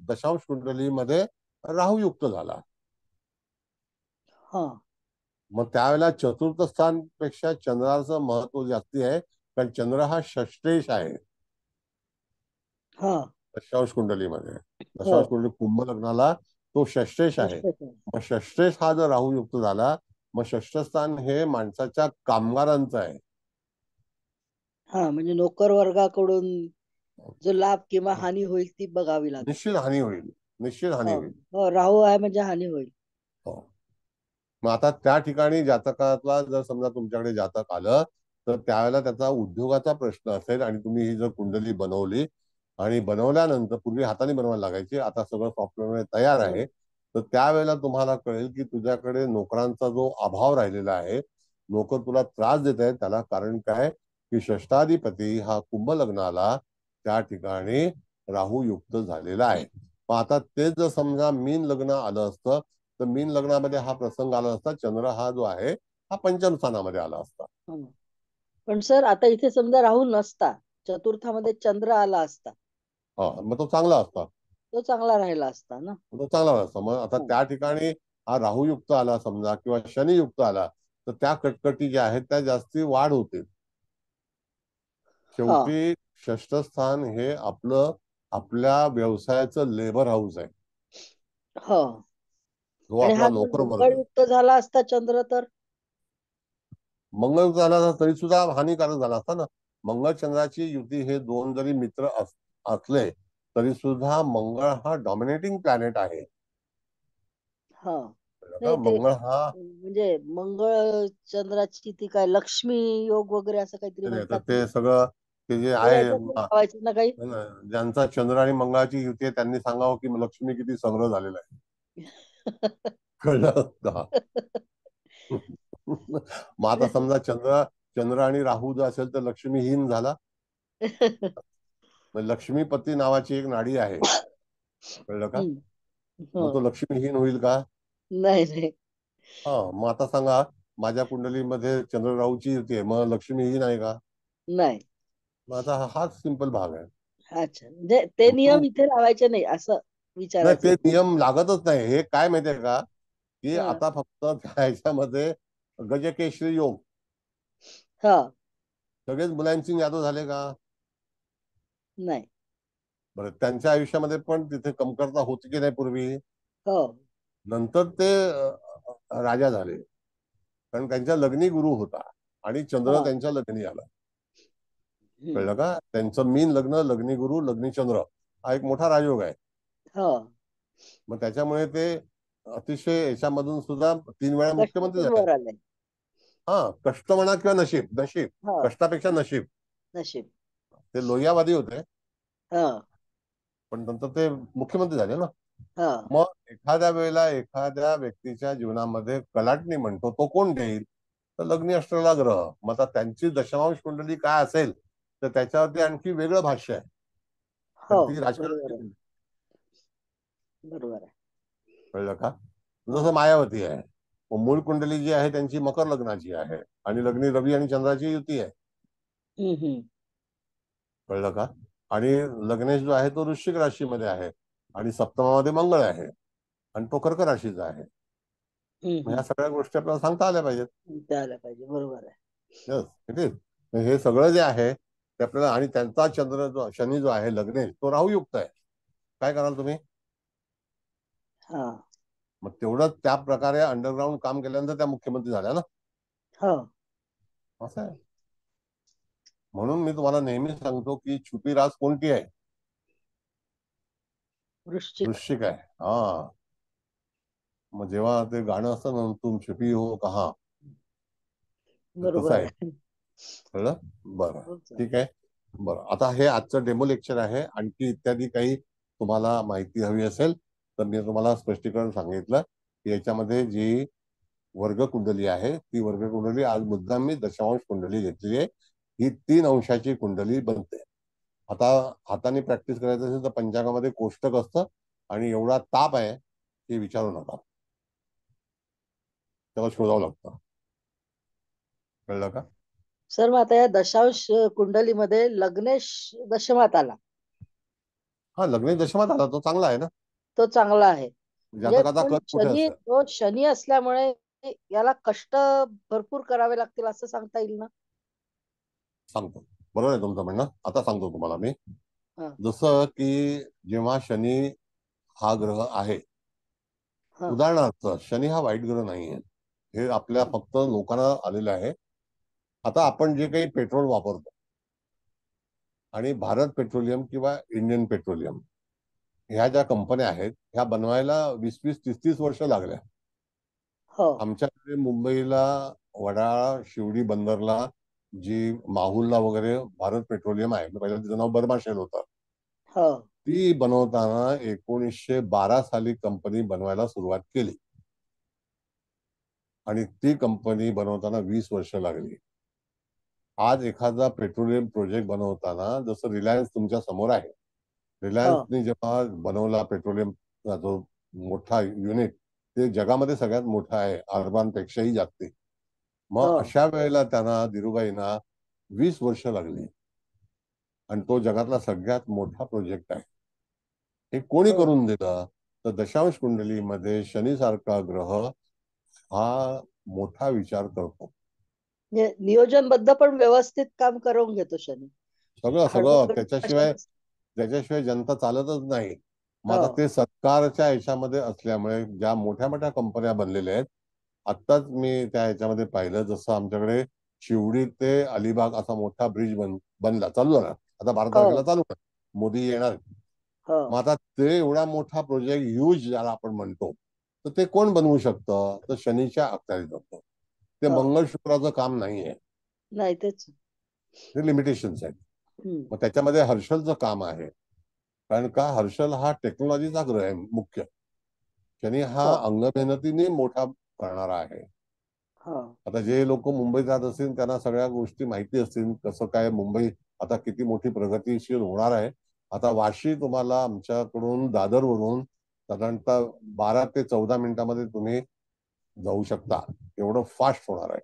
दशांश कुंडलीमध्ये राहुयुक्त झाला. हा मग त्यावेळेला चतुर्थ स्थानपेक्षा चंद्राचं महत्व जास्ती आहे, कारण चंद्र हा षष्ठेश आहे हा दशांश कुंडलीमध्ये. हो दशांश कुंडली कुंभ लग्नाला तो षष्ठेश आहे. निश्चित आहे. मग षष्ठेश हा जर राहुयुक्त झाला, मग षष्ठ स्थान हे माणसाच्या कामगारांचं आहे. हा म्हणजे नोकर वर्गाकडून जो लाभ किंवा हानी होईल ती बघावी लागेल. निश्चित हानी होईल, निश्चित हानी हो होईल. हो राहू आहे म्हणजे हानी होईल. हो. मग आता त्या ठिकाणी जातकातला जर समजा तुमच्याकडे जातक आलं, तर त्यावेळेला त्याचा उद्योगाचा प्रश्न असेल आणि तुम्ही ही जर कुंडली बनवली आणि बनवल्यानंतर पूर्वी हाताने बनवायला लागायची, आता सगळं सॉफ्टवेअर तयार हो आहे, तर त्यावेळेला तुम्हाला कळेल की तुझ्याकडे नोकरांचा जो अभाव राहिलेला आहे, नोकर तुला त्रास देत आहेत, त्याला कारण काय की षष्टाधिपती हा कुंभ लग्नाला त्या ठिकाणी राहू युक्त झालेला आहे. मग आता ते जर समजा मीन लग्न आलं असतं, तर मीन लग्नामध्ये हा प्रसंग आला असता, चंद्र हा जो आहे हा पंचम स्थानामध्ये आला असता. हो. पण सर आता इथे समजा राहू नसता, चतुर्थामध्ये चंद्र आला असता, हा, मग तो चांगला असता. तो चांगला राहिला असता ना. तो चांगला असता. मग आता हो. त्या ठिकाणी हा राहुयुक्त आला समजा किंवा शनियुक्त आला, तर त्या कटकटी ज्या आहेत त्या जास्ती वाढ होते. हा शेवटी षष्ठ स्थान हे आपल्या व्यवसायाचं लेबर हाऊस आहे, हो जो आणि आपला हा जर नोकर वर्ग. मंगळयुक्त झाला असता चंद्र तर मंगळ झाला तरी सुद्धा हानिकारक झाला असता ना. मंगळ चंद्राची युती हे दोन जरी मित्र असले तरी सुद्धा मंगळ हा डॉमिनेटिंग प्लॅनेट आहे. हा का नाही ते मंगळ हा म्हणजे मंगळ चंद्राची ती काय लक्ष्मी योग वगैरे असं काहीतरी तर म्हणतात ना. ते सगळं ते जे ते आहे याच्यात नाही लावायचं ना काही. ज्यांचा चंद्र आणि मंगळाची युती आहे त्यांनी सांगावं की लक्ष्मी किती संग्रह झालेला आहे. कळलं का? मग आता समजा चंद्र चंद्र आणि राहू जो असेल तर लक्ष्मीहीन झाला. मग लक्ष्मीपती नावाची एक नाडी आहे, कळलं का? हम्म. मग तो हो लक्ष्मीहीन होईल का? नाही नाही हा, मग आता सांगा माझ्या कुंडलीमध्ये चंद्र राहूची युती आहे, मग लक्ष्मीहीन आहे का? नाही. मग आता हाच सिंपल भाग आहे. अच्छा म्हणजे ते म्हणून नियम इथे लावायचे नाही असं नाही, विचारायचं ते होतं. नियम लागतच नाही. हे काय माहितीये का की हा आता फक्त ह्याच्यामध्ये गजकेशरी योग हा सगळेच मुलायम सिंग यादव झाले का? नाही बरं, त्यांच्या आयुष्यामध्ये पण तिथे कमतरता होती की नाही पूर्वी? हो नंतर ते राजा झाले, कारण त्यांच्या लग्नी गुरु होता आणि चंद्र हा त्यांच्या लग्नी आला. हम्म. कळलं का? त्यांचं मीन लग्न, लग्नी गुरु, लग्नी चंद्र हा एक मोठा राजयोग आहे. हो मग त्याच्यामुळे ते अतिशय याच्यामधून सुद्धा 3 वेळा मुख्यमंत्री कष्टातून झाले. वर आलंय. हा, कष्ट म्हणा किंवा नशीब, नशीब हा कष्टापेक्षा नशीब. नशीब. ते लोहियावादी होते हा पण नंतर ते मुख्यमंत्री झाले ना. हा मग एखाद्या वेळेला एखाद्या व्यक्तीच्या जीवनामध्ये कलाटणी म्हणतो तो कोण घेईल? तर लग्नी अष्टला ग्रह. मग आता त्यांची दशमांश कुंडली काय असेल तर त्याच्यावरती आणखी वेगळं भाष्य आहे, हो कारण ती बरोबर राजकारणाची आहे. कुंडली. बरोबर आहे. कळलं का? हा जसं मायावती आहे, मग मूळ कुंडली जी आहे त्यांची मकर लग्नाची आहे आणि लग्नी रवी आणि चंद्राची युती आहे. हम्म. कळलं का? आणि लग्नेश जो आहे तो वृश्चिक राशीमध्ये आहे आणि सप्तमामध्ये मंगळ आहे आणि तो कर्क राशीचा आहे. मग ह्या सगळ्या गोष्टी आपल्याला सांगता आल्या पाहिजेत. द्यायला पाहिजे बरोबर आहे. Yes, it is. हे सगळं जे आहे ते आपल्याला, आणि त्यांचा चंद्र जो शनी जो आहे लग्नेश तो राहूयुक्त आहे. काय कराल तुम्ही? हा मग तेवढं त्या प्रकारे अंडरग्राऊंड काम केल्यानंतर त्या मुख्यमंत्री झाल्या ना. हो असं आहे. म्हणून मी तुम्हाला नेहमी सांगतो की छुपी रास कोणती आहे? वृश्चिक. वृश्चिक आहे. हा, मग जेव्हा ते गाणं असतं ना, तुम छुपी हो कहा, ते तसं बरोबर आहे. आहे. कळलं? बरं, खूप छान. ठीक आहे. बरं, आता हे आजचं डेमो लेक्चर आहे. आणखी इत्यादी काही तुम्हाला माहिती हवी असेल तर मी तुम्हाला स्पष्टीकरण सांगितलं की याच्यामध्ये जी वर्ग कुंडली आहे ती वर्ग कुंडली आज मुद्दाम मी दशांश कुंडली घेतली आहे. ही 3 अंशाची कुंडली बनते. आता हाताने प्रॅक्टिस करायचं असेल तर पंचांगामध्ये कोष्टक असतं आणि एवढा ताप आहे की विचारू नका, त्याला शोधावं लागतं. कळलं का? सर मग आता या दशांश कुंडलीमध्ये लग्नेश दशमात आला, हा, लग्न दशमात आला तो चांगला आहे ना. तो चांगला आहे. म्हणजे जातकाचा पण कल कुठे शनी, असेल? तो शनी असल्यामुळे याला कष्ट भरपूर करावे लागतील असं सांगता येईल ना? सांगतो. बरोबर आहे तुमचं म्हणणं. आता सांगतो तुम्हाला मी. हा जसं की जेव्हा शनी हा ग्रह आहे, हा उदाहरणार्थ शनी हा वाईट ग्रह नाहीये. हे आपल्या हा फक्त लोकांना आलेलं आहे. आता आपण जे काही पेट्रोल वापरतो आणि भारत पेट्रोलियम किंवा इंडियन पेट्रोलियम ह्या ज्या कंपन्या आहेत, ह्या बनवायला 20-20, 30-30 वर्ष लागल्या. हो आमच्याकडे मुंबईला, वडाळा, शिवडी बंदरला, जी माहुलला वगैरे भारत पेट्रोलियम आहे, पहिलं तिचं नाव बर्मा शेल होतं. हो ती बनवताना 1912 साली कंपनी बनवायला सुरुवात केली आणि ती कंपनी बनवताना 20 वर्ष लागली. आज एखादा पेट्रोलियम प्रोजेक्ट बनवताना, जसं रिलायन्स तुमच्या समोर आहे, हो रिलायन्सनी जेव्हा बनवला पेट्रोलियम जो मोठा युनिट, ते जगामध्ये सगळ्यात मोठा आहे, अरबांपेक्षाही जास्ती. हो मग अशा वेळेला त्यांना, धीरूभाईंना 20 वर्ष लागली आणि तो जगातला सगळ्यात मोठा प्रोजेक्ट आहे. हे कोणी हो करून दिलं? तर दशांश कुंडलीमध्ये शनी सारखा ग्रह हा मोठा विचार करतो. म्हणजे नियोजनबद्ध पण व्यवस्थित काम करून घेतो शनी. सगळं सगळं हळगर्जीपणा त्याच्याशिवाय कशातच. त्याच्याशिवाय जनता चालतच नाही. मग हो आता ते सरकारच्या याच्यामध्ये असल्यामुळे ज्या मोठ्या मोठ्या कंपन्या बनलेल्या आहेत, आत्ताच मी त्या याच्यामध्ये पाहिलं, जसं आमच्याकडे शिवडी ते अलिबाग असा मोठा ब्रिज बनला, चालू झाला. आता 12 हो तारखेला चालू आहे. मोदी येणार. हो मग आता ते एवढा मोठा प्रोजेक्ट ह्यूज ज्याला आपण म्हणतो, तर ते कोण बनवू शकतं? तर शनीच्या अखत्यारीत जातं. ते हो मंगळ शुक्राचं काम नाहीये. नाही तेच. ते लिमिटेशन्स आहेत. हम्म. मग त्याच्यामध्ये हर्षलचं काम आहे. कारण का, हर्षल हा टेक्नॉलॉजीचा ग्रह आहे मुख्य. शनी हा हो अंगमेहनतीने मोठा करणारा आहे. हो आता जे लोक मुंबईत राहत असतील त्यांना सगळ्या गोष्टी माहिती असतील, कसं काय मुंबई आता किती मोठी प्रगतीशील होणार आहे. आता वाशी तुम्हाला आमच्याकडून दादरवरून साधारणतः 12 ते 14 मिनिटांमध्ये तुम्ही जाऊ शकता. एवढं फास्ट होणार आहे.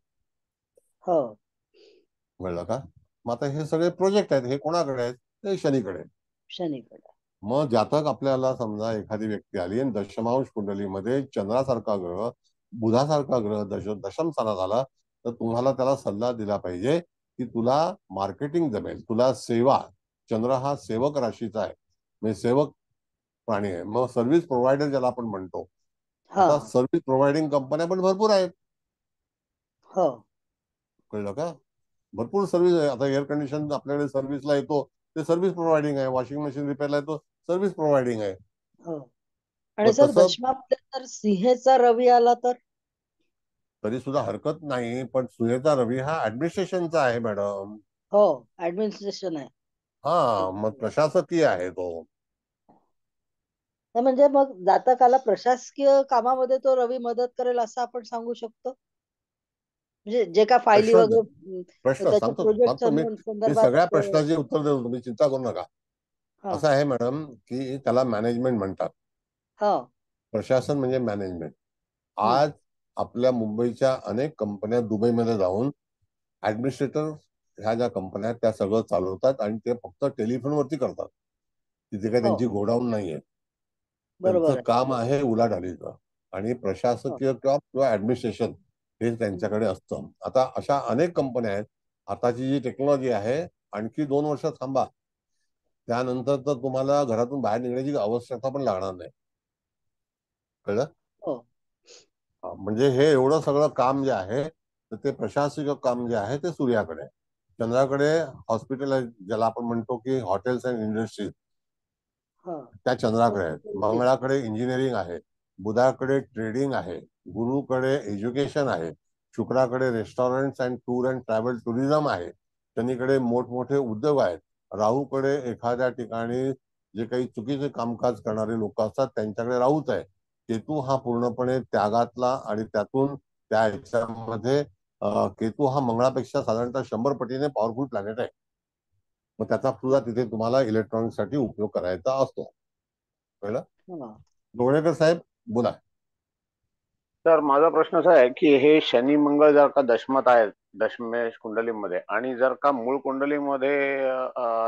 हो कळलं का? मग आता हे सगळे प्रोजेक्ट आहेत, हे कोणाकडे आहेत? ते शनीकडे आहेत. शनीकडे. मग जातक आपल्याला समजा एखादी व्यक्ती आली आणि दशमांश कुंडलीमध्ये चंद्रासारखा ग्रह, बुधासारखा ग्रह दशम स्थानात आला, तर तुम्हाला त्याला सल्ला दिला पाहिजे की तुला मार्केटिंग जमेल, तुला सेवा. चंद्र हा सेवक राशीचा आहे, म्हणजे सेवक प्राणी आहे. मग सर्व्हिस प्रोव्हायडर ज्याला आपण म्हणतो, हा आता सर्व्हिस प्रोव्हायडिंग कंपन्या पण भरपूर आहेत. हो कळलं का? भरपूर सर्व्हिस आहे. आता एअर कंडिशन आपल्याकडे सर्व्हिसला येतो, ते सर्व्हिस प्रोव्हायडिंग आहे. वॉशिंग मशीन रिपेअरला येतो, सर्व्हिस प्रोव्हायडिंग आहे. हो. आणि मग सर तसं दशमामध्ये जर सिंहेचा रवी आला तर? तरी सुद्धा हरकत नाही, पण सुनेचा रवी हा ऍडमिनिस्ट्रेशनचा आहे मॅडम. हो ऍडमिनिस्ट्रेशन आहे. हा, मग प्रशासकीय आहे तो. नाही म्हणजे मग जातकाला प्रशासकीय कामामध्ये तो रवी मदत करेल असं आपण सांगू शकतो. म्हणजे जे का फायली प्रश्न वगैरे प्रश्न त्याच्या सांगतो प्रोजेक्ट सांगतो मी संदर्भात सगळ्या प्रश्नाची उत्तर देतो, तुम्ही चिंता करू नका. हा असं आहे मॅडम की त्याला मॅनेजमेंट म्हणतात. हा प्रशासन म्हणजे मॅनेजमेंट. हम्म. आज आपल्या मुंबईच्या अनेक कंपन्या दुबईमध्ये जाऊन ऍडमिनिस्ट्रेटर ह्या ज्या कंपन्या आहेत त्या सगळं चालवतात आणि ते फक्त टेलिफोनवरती करतात. तिथे काही हो त्यांची गोडाऊन नाहीये. त्यांचं बरोबर आहे. काम आहे उलाढालीचं. आणि हो प्रशासकीय किंवा किंवा ऍडमिनिस्ट्रेशन हे हम्म. त्यांच्याकडे असतं. आता अशा अनेक कंपन्या आहेत. आताची जी टेक्नॉलॉजी आहे, आणखी 2 वर्ष थांबा, त्यानंतर तर तुम्हाला घरातून बाहेर निघण्याची आवश्यकता पण लागणार नाही. कळलं? हो म्हणजे हे एवढं सगळं काम जे आहे, तर ते प्रशासकीय काम जे आहे ते सूर्याकडे आहे. चंद्राकडे हॉस्पिटल आहे, ज्याला आपण म्हणतो की हॉटेल्स अँड इंडस्ट्रीज, हा त्या चंद्राकडे आहेत. हॉस्पिटलचे. मंगळाकडे इंजिनिअरिंग आहे. बुधाकडे ट्रेडिंग आहे. गुरुकडे एज्युकेशन आहे. शुक्राकडे restaurants and tour and travel tourism आहे. शनीकडे मोठमोठे उद्योग आहेत. राहूकडे एखाद्या ठिकाणी जे काही चुकीचे कामकाज करणारे लोक असतात त्यांच्याकडे राहूच आहे. केतू हा पूर्णपणे त्यागातला आणि त्यातून त्या ह्याच्यामध्ये केतू हा मंगळापेक्षा साधारणतः 100 पटीने पॉवरफुल प्लॅनेट आहे. मग त्याचा सुद्धा तिथे तुम्हाला इलेक्ट्रॉनिक साठी उपयोग करायचा असतो. कळलं? हा डोळेकर साहेब बोला. तर माझा प्रश्न असा आहे की हे शनी मंगळ जर का दशमत आहेत दशमेश कुंडलीमध्ये, आणि जर का मूळ कुंडलीमध्ये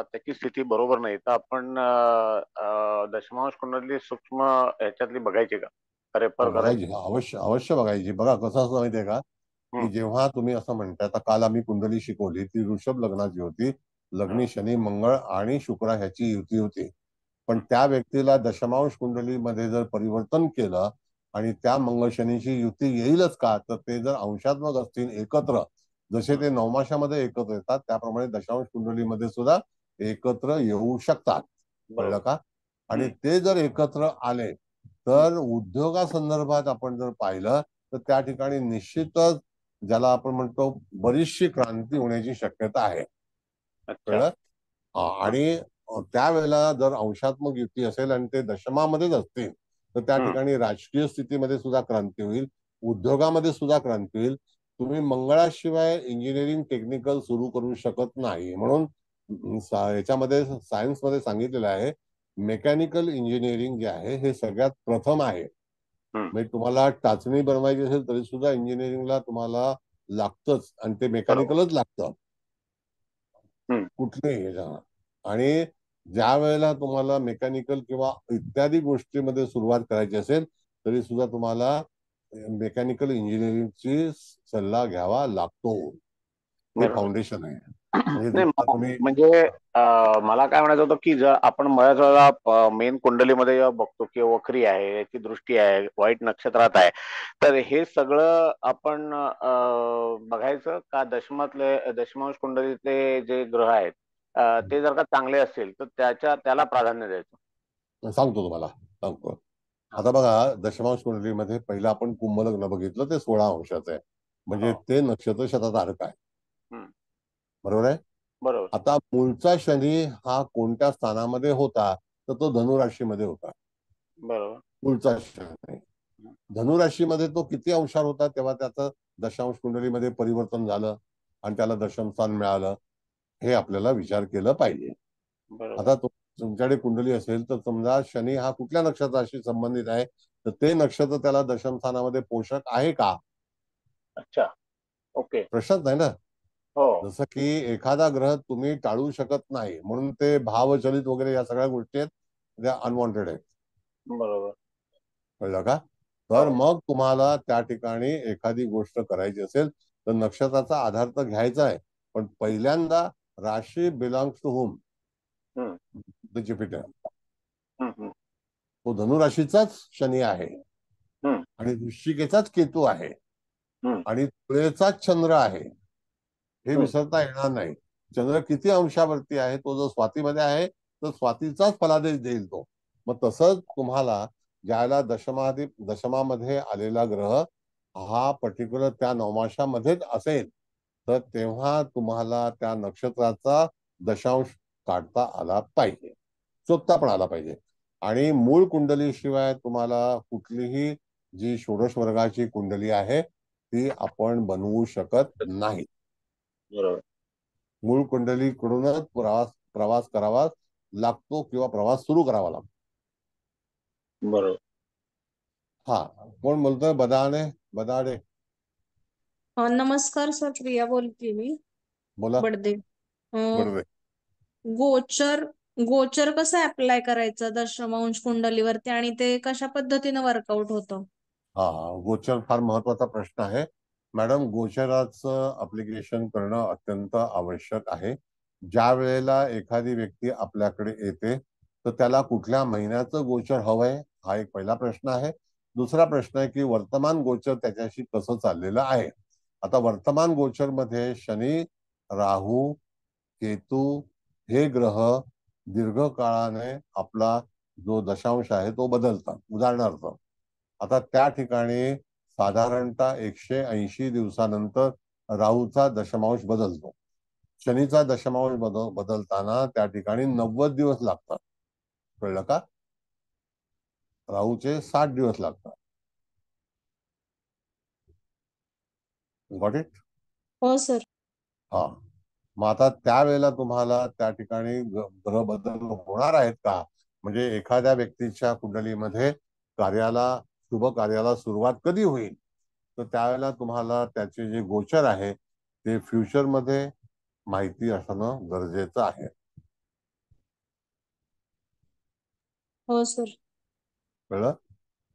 त्याची स्थिती बरोबर नाही, तर आपण दशमांश कुंडली सूक्ष्म ह्याच्यातली बघायची का, रेफर करायची? बघायची, अवश्य अवश्य बघायची. बघा कसं असं माहितीये का, की हम्म. जेव्हा तुम्ही असं म्हणताय, आता काल आम्ही कुंडली शिकवली, ती वृषभ लग्नाची होती. लग्नी शनी मंगळ आणि शुक्र ह्याची युती होती. पण त्या व्यक्तीला दशमांश कुंडलीमध्ये जर परिवर्तन केलं आणि त्या मंगळ शनीची युती येईलच का, तर ते जर अंशात्मक असतील एकत्र, जसे ते नवमाशामध्ये एकत्र येतात, त्याप्रमाणे दशांश कुंडलीमध्ये सुद्धा एकत्र येऊ शकतात. कळलं बरोबर. का? आणि ते जर एकत्र आले तर उद्योगासंदर्भात आपण जर पाहिलं तर त्या ठिकाणी निश्चितच, ज्याला आपण म्हणतो, बरीचशी क्रांती होण्याची शक्यता आहे. अच्छा. कळलं? आणि त्यावेळेला जर अंशात्मक युती असेल आणि ते दशमामध्येच असतील, तर त्या ठिकाणी राजकीय स्थितीमध्ये सुद्धा क्रांती होईल, उद्योगामध्ये सुद्धा क्रांती होईल. तुम्ही मंगळाशिवाय इंजिनिअरिंग टेक्निकल सुरू करू शकत नाही. म्हणून याच्यामध्ये सायन्समध्ये सांगितलेलं आहे, मेकॅनिकल इंजिनिअरिंग जे आहे हे सगळ्यात प्रथम आहे. म्हणजे तुम्हाला टाचणी बनवायची असेल तरी सुद्धा इंजिनिअरिंगला तुम्हाला लागतच, आणि ते मेकॅनिकलच लागतं कुठलेही ह्याच्याला. आणि ज्या वेळेला तुम्हाला मेकॅनिकल किंवा इत्यादी गोष्टीमध्ये सुरुवात करायची असेल तरी सुद्धा तुम्हाला मेकॅनिकल इंजिनिअरिंगची सल्ला घ्यावा लागतो. हे फाउंडेशन आहे. म्हणजे नाही, तुम्ही म्हणजे मला काय म्हणायचं होतं की जर आपण बऱ्याच वेळा मेन कुंडलीमध्ये जेव्हा बघतो की वक्री आहे, याची दृष्टी आहे, वाईट नक्षत्रात आहे, तर हे सगळं आपण बघायचं का दशमांश कुंडलीतले जे ग्रह आहेत ते जर का चांगले असतील तर त्याला प्राधान्य द्यायचं? सांगतो तुम्हाला, सांगतो. आता बघा, दशमांश कुंडलीमध्ये पहिलं आपण कुंभ लग्न बघितलं, ते 16 अंशाचं आहे, म्हणजे ते नक्षत्र शतधारक आहे. बरोबर आहे. बरोबर. आता मूळचा शनी हा कोणत्या स्थानामध्ये होता, तर तो धनुराशीमध्ये होता. बरोबर. मूळचा शनी धनुराशीमध्ये तो किती अंशावर होता, तेव्हा त्याचं दशांश कुंडलीमध्ये परिवर्तन झालं आणि त्याला दशम स्थान मिळालं. हे आपल्याला विचार केलं पाहिजे. आता तुमच्याकडे कुंडली असेल तर समजा शनी हा कुठल्या नक्षत्राशी संबंधित आहे, तर ते नक्षत्र त्याला दशम स्थानामध्ये पोषक आहे का? अच्छा. ओके. प्रश्नच नाही ना. हो. जसं की एखादा ग्रह तुम्ही टाळू शकत नाही, म्हणून ते भावचलित वगैरे या सगळ्या गोष्टी आहेत, त्या अनवॉन्टेड आहेत. बरोबर. कळलं का? तर मग तुम्हाला त्या ठिकाणी एखादी गोष्ट करायची असेल तर नक्षत्राचा आधार तर घ्यायचा आहे, पण पहिल्यांदा राशी belongs to home, the Jupiter. तो धनुराशीचाच शनी आहे आणि वृश्चिकेचाच केतू आहे आणि तुळेचाच चंद्र आहे. हे विसरता येणार नाही. चंद्र किती अंशावरती आहे, तो जर स्वातीमध्ये आहे तर स्वातीचाच फलादेश देईल तो. मग तसंच तुम्हाला ज्याला दशमामध्ये आलेला ग्रह हा पर्टिक्युलर त्या नवमाशामध्येच असेल तर तेव्हा तुम्हाला त्या नक्षत्राचा दशांश काढता आला पाहिजे, शोधता पण आला पाहिजे. आणि मूळ कुंडलीशिवाय तुम्हाला कुठलीही जी षोडश वर्गाची कुंडली आहे ती आपण बनवू शकत नाही. बरोबर. मूळ कुंडलीकडूनच प्रवास करावा लागतो किंवा प्रवास सुरू करावा लागतो. बरोबर. हा, कोण बोलतोय? बदाडे. नमस्कार सर, प्रिया बोलते मी. बोला. बडदे. बरोबर. गोचर गोचर कसं अप्लाय करायचं दशमांश कुंडलीवरती आणि ते कशा पद्धतीने वर्कआउट होतं? हा, गोचर फार महत्वाचा प्रश्न आहे मॅडम. गोचराचं अप्लिकेशन करणं अत्यंत आवश्यक आहे. ज्या वेळेला एखादी व्यक्ती आपल्याकडे येते तर त्याला कुठल्या महिन्याचं गोचर हवंय, हा एक पहिला प्रश्न आहे. दुसरा प्रश्न आहे की वर्तमान गोचर त्याच्याशी कसं चाललेलं आहे. आता वर्तमान गोचर मध्ये शनी, राहू, केतू हे ग्रह दीर्घकाळाने आपला जो दशांश आहे तो बदलतात. उदाहरणार्थ, आता त्या ठिकाणी साधारणतः 180 दिवसानंतर राहूचा दशमांश बदलतो. शनीचा दशमांश बदलताना त्या ठिकाणी 90 दिवस लागतात. कळलं का? राहूचे 60 दिवस लागतात. Got it? हो सर. हा, मग आता त्यावेळेला तुम्हाला त्या ठिकाणी ग्रह बदल होणार आहेत का? म्हणजे एखाद्या व्यक्तीच्या कुंडलीमध्ये शुभ कार्याला सुरुवात कधी होईल, तर त्यावेळेला तुम्हाला त्याचे जे गोचर आहे ते फ्युचर मध्ये माहिती असणं गरजेचं आहे. हो सर. कळलं?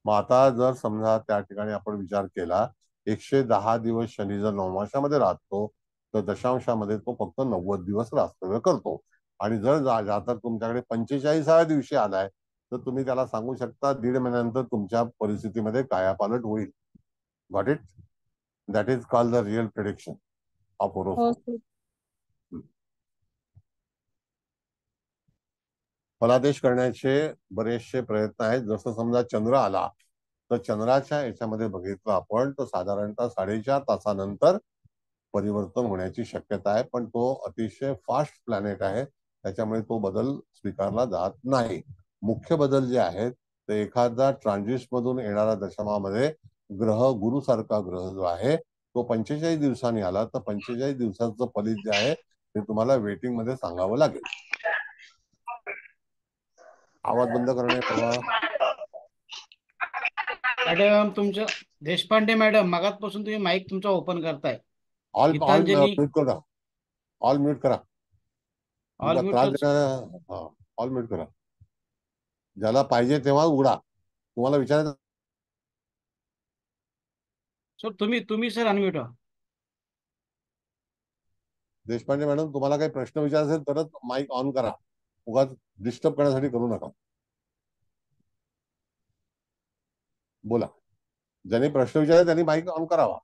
मग आता जर समजा त्या ठिकाणी आपण विचार केला 110 दिवस शनी जर नवमाशामध्ये राहतो तर दशांशामध्ये तो फक्त 90 दिवस वास्तव्य करतो. आणि जर जातक तुमच्याकडे 45व्या दिवशी आलाय तर तुम्ही त्याला सांगू शकता 1.5 महिन्यानंतर तुमच्या परिस्थितीमध्ये कायापालट होईल. Got it? That is called the real prediction of हो होरोस्कोप. सर. फलादेश करण्याचे बरेचसे प्रयत्न आहेत. जसं समजा चंद्र आला तर चंद्राच्या याच्यामध्ये बघितलं आपण तर साधारणतः 4.5 तासानंतर परिवर्तन होण्याची शक्यता आहे. पण तो अतिशय फास्ट प्लॅनेट आहे, त्याच्यामुळे तो बदल स्वीकारला जात नाही. मुख्य बदल जे आहेत ते एखादा ट्रान्झिट मधून येणाऱ्या दशमामध्ये ग्रह गुरुसारखा ग्रह जो आहे तो 45 दिवसांनी आला तर 45 दिवसाचं फलित जे आहे ते तुम्हाला वेटिंग मध्ये सांगावं लागेल. आवाज बंद करणे बाबा. मॅडम तुमचं देशपांडे मॅडम मगाचपासून तुम्ही माईक तुमचा ओपन करताय. ऑल गीतांजली म्यूट करा. ऑल म्यूट करा. ऑल तुमचा म्यूट त्रास कर. देणारा ऑल म्यूट करा. ज्याला पाहिजे तेव्हा उघडा. तुम्हाला विचारायचं सर तुम्ही सर अनम्यूट व्हा. देशपांडे मॅडम तुम्हाला काही प्रश्न विचारायचे असेल तरच माईक ऑन करा. उगाच डिस्टर्ब करण्यासाठी करू नका. बोला. ज्यांनी प्रश्न विचारला त्यांनी माईक ऑन करावा.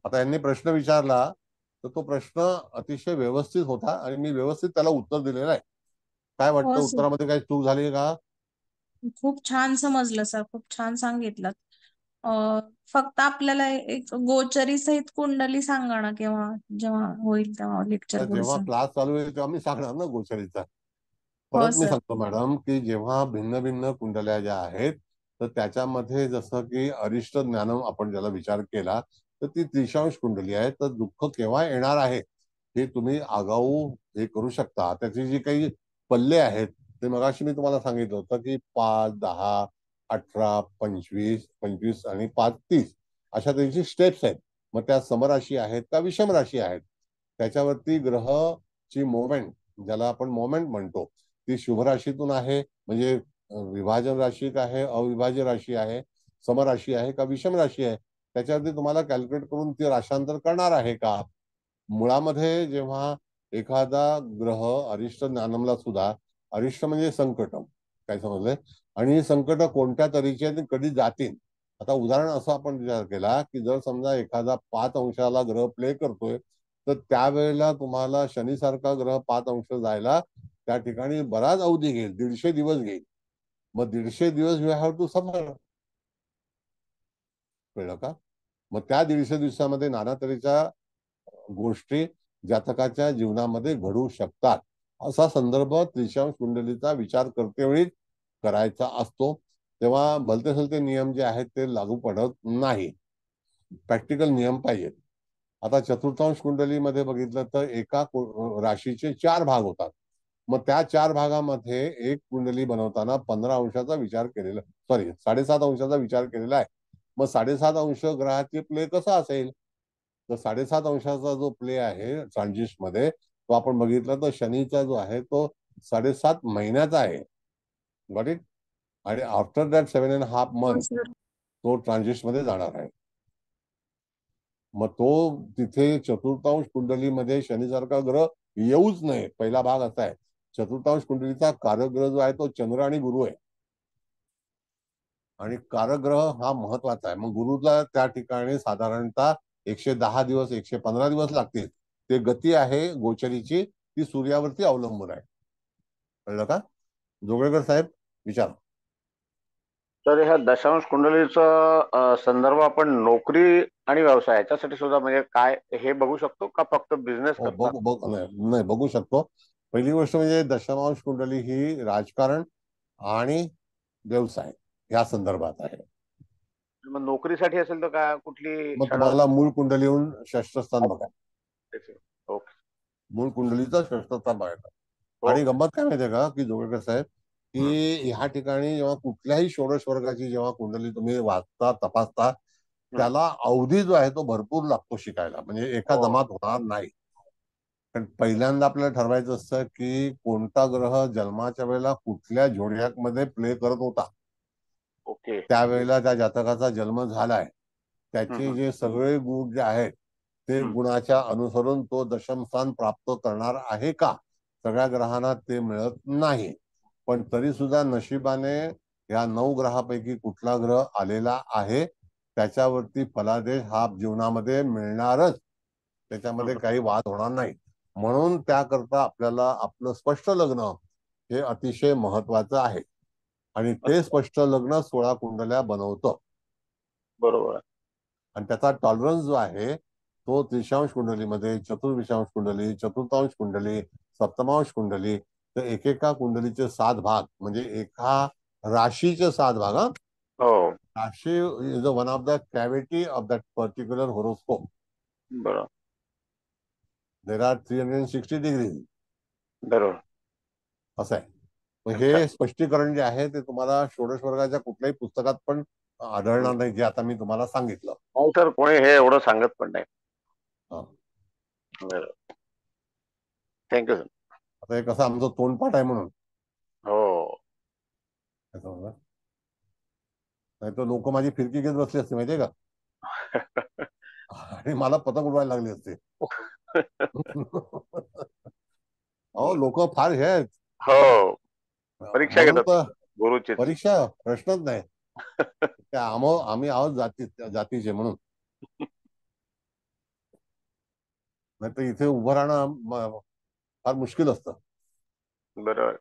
आता यांनी प्रश्न विचारला तर तो प्रश्न अतिशय व्यवस्थित होता आणि मी व्यवस्थित त्याला उत्तर दिलेलं आहे. काय वाटतं हो सर. उत्तरामध्ये काही चूक झाली का? खूप छान समजलं सर. खूप छान सांगितलं. फक्त आपल्याला एक गोचरी सहित कुंडली सांगा ना, केव्हा जेव्हा होईल तेव्हा लेक्चर जेव्हा पुढचं. क्लास चालू होईल तेव्हा मी सांगणार ना गोचरीचा. हो परत मी सर. सांगतो मॅडम की जेव्हा भिन्न भिन्न कुंडल्या ज्या आहेत तर त्याच्यामध्ये जसं की अरिष्ट ज्ञानम आपण ज्याला विचार केला तर ती त्रिशांश कुंडली आहे. तर दुःख केव्हा येणार आहे हे तुम्ही आगाऊ हे करू शकता. त्याची जी काही पल्ले आहेत ते मगाशी मी तुम्हाला सांगितलं होतं की 5, 10, 18, 25, 25 आणि 5, 30 अशा त्यांची स्टेप्स आहेत. मग त्या समराशी आहेत का विषम राशी आहेत त्याच्यावरती ग्रहची मोमेंट ज्याला आपण मोमेंट म्हणतो ती शुभ राशीतून आहे म्हणजे विभाजन राशी आहे, अविभाज्य राशी आहे, समराशी आहे का विषम राशी आहे त्याच्यावरती तुम्हाला कॅल्क्युलेट करून ती राशांतर करणार आहे का. मुळामध्ये जेव्हा एखादा ग्रह अरिष्ट ज्ञानमला सुद्धा अरिष्ट म्हणजे संकट काय समजलंय आणि संकट कोणत्या तऱ्हेची आणि कधी जातील. आता उदाहरण असं आपण विचार केला की जर समजा एखादा 5 अंशाला ग्रह प्ले करतोय तर त्यावेळेला तुम्हाला शनीसारखा ग्रह 5 अंश जायला त्या ठिकाणी बराच अवधी घेईल. 150 दिवस घेईल. मग 150 दिवस यू हॅव टू सफर. कळलं का? मग त्या 150 दिवसामध्ये नाना तऱ्हेच्या गोष्टी जातकाच्या जीवनामध्ये घडू शकतात. असा संदर्भ त्रिशांश कुंडलीचा विचार करतेवेळी करायचा असतो. तेव्हा भलते सलते नियम जे आहेत ते लागू पडत नाही. प्रॅक्टिकल नियम पाहिजेत. आता चतुर्थांश कुंडलीमध्ये बघितलं तर एका राशीचे 4 भाग होतात. मग त्या 4 भागामध्ये एक कुंडली बनवताना 15 अंशाचा विचार केलेला 7.5 अंशाचा विचार केलेला आहे. मग 7.5 अंश ग्रहाचे प्ले कसा असेल तर 7.5 अंशाचा जो प्ले आहे ट्रान्झिट मध्ये तो आपण बघितला तर शनीचा जो आहे तो 7.5 महिन्याचा आहे. Got it? आणि आफ्टर दॅट 7.5 हो मंथ सर. तो ट्रान्झिट मध्ये जाणार आहे. मग तो तिथे चतुर्थांश कुंडलीमध्ये शनीसारखा ग्रह येऊच नये. पहिला भाग असा आहे. चतुर्थांश कुंडलीचा कारग्रह जो आहे तो चंद्र आणि गुरु आहे आणि कारग्रह हा महत्वाचा आहे. मग गुरुला त्या ठिकाणी साधारणतः 110 दिवस 115 दिवस लागतील. ते गती आहे गोचरीची ती सूर्यावरती अवलंबून आहे. कळलं का? जोगळेकर साहेब विचार. तर ह्या दशांश कुंडलीचा संदर्भ आपण नोकरी आणि व्यवसाय याच्यासाठी सुद्धा म्हणजे काय हे बघू शकतो का फक्त बिझनेस हो करता? नाही बघू शकतो. पहिली गोष्ट म्हणजे दशांश कुंडली ही राजकारण आणि व्यवसाय या संदर्भात आहे. मग नोकरीसाठी असेल तर काय कुठली मग शाळा? तुम्हाला मूळ कुंडलीहून षष्ठस्थान बघा. ओके. मूळ कुंडलीचं षष्ठस्थान बघायचं. हो. आणि गंमत काय माहितीये का की जोगळेकर साहेब की ह्या ठिकाणी जेव्हा कुठल्याही षोडश वर्गाची जेव्हा कुंडली तुम्ही वाचता तपासता त्याला अवधी जो आहे तो भरपूर लागतो शिकायला, म्हणजे एका हो. जमात होणार नाही. पण पहिल्यांदा आपल्याला ठरवायचं असतं की कोणता ग्रह जन्माच्या वेळेला कुठल्या झोडियाक मध्ये प्ले करत होता. ओके. त्यावेळेला त्या जातकाचा जन्म झालाय, त्याचे हम्म. जे सगळे गुण जे आहेत ते हम्म. गुणाच्या अनुसरून तो दशमस्थान प्राप्त करणार आहे का. सगळ्या ग्रहांना ते मिळत नाही, पण तरी सुद्धा नशिबाने या 9 ग्रहापैकी कुठला ग्रह आलेला आहे त्याच्यावरती फलादेश हा जीवनामध्ये मिळणारच, त्याच्यामध्ये काही वाद होणार नाही. म्हणून त्याकरता आपल्याला आपलं स्पष्ट लग्न हे अतिशय महत्वाचं आहे, आणि ते स्पष्ट लग्न 16 कुंडल्या बनवतं. बरोबर. आणि त्याचा टॉलरन्स जो आहे तो त्रिशांश कुंडलीमध्ये, चतुर्विशांश कुंडली, चतुर्थांश कुंडली, सप्तमांश कुंडली, तर एकेका कुंडलीचे 7 भाग, म्हणजे एका राशीचे 7 भाग. हो. राशी is one of the cavity of that particular horoscope. बरोबर. There are 360 degrees. बरोबर. असं आहे. मग अच्छा. हे स्पष्टीकरण जे आहे ते तुम्हाला षोडश वर्गाच्या कुठल्याही पुस्तकात पण आढळणार नाही, जे आता मी तुम्हाला सांगितलं. हो सर, कोणी हे एवढं सांगत पण नाही. हा. बरोबर. Thank you sir. आता हे कसं आमचं तोंडपाठ आहे म्हणून हो. नाही तर लोक माझी फिरकी घेत बसली असते माहितीये का, आणि मला पतंग उडवायला लागले असते. अहो लोक फार हे आहेत. हो. परीक्षा म्हणून घेतात तर गुरुची. परीक्षा प्रश्नच नाही. आम्ही आहोत जातीचे म्हणून. नाही तर इथे उभं राहणं फार मुश्किल असतं. बरोबर.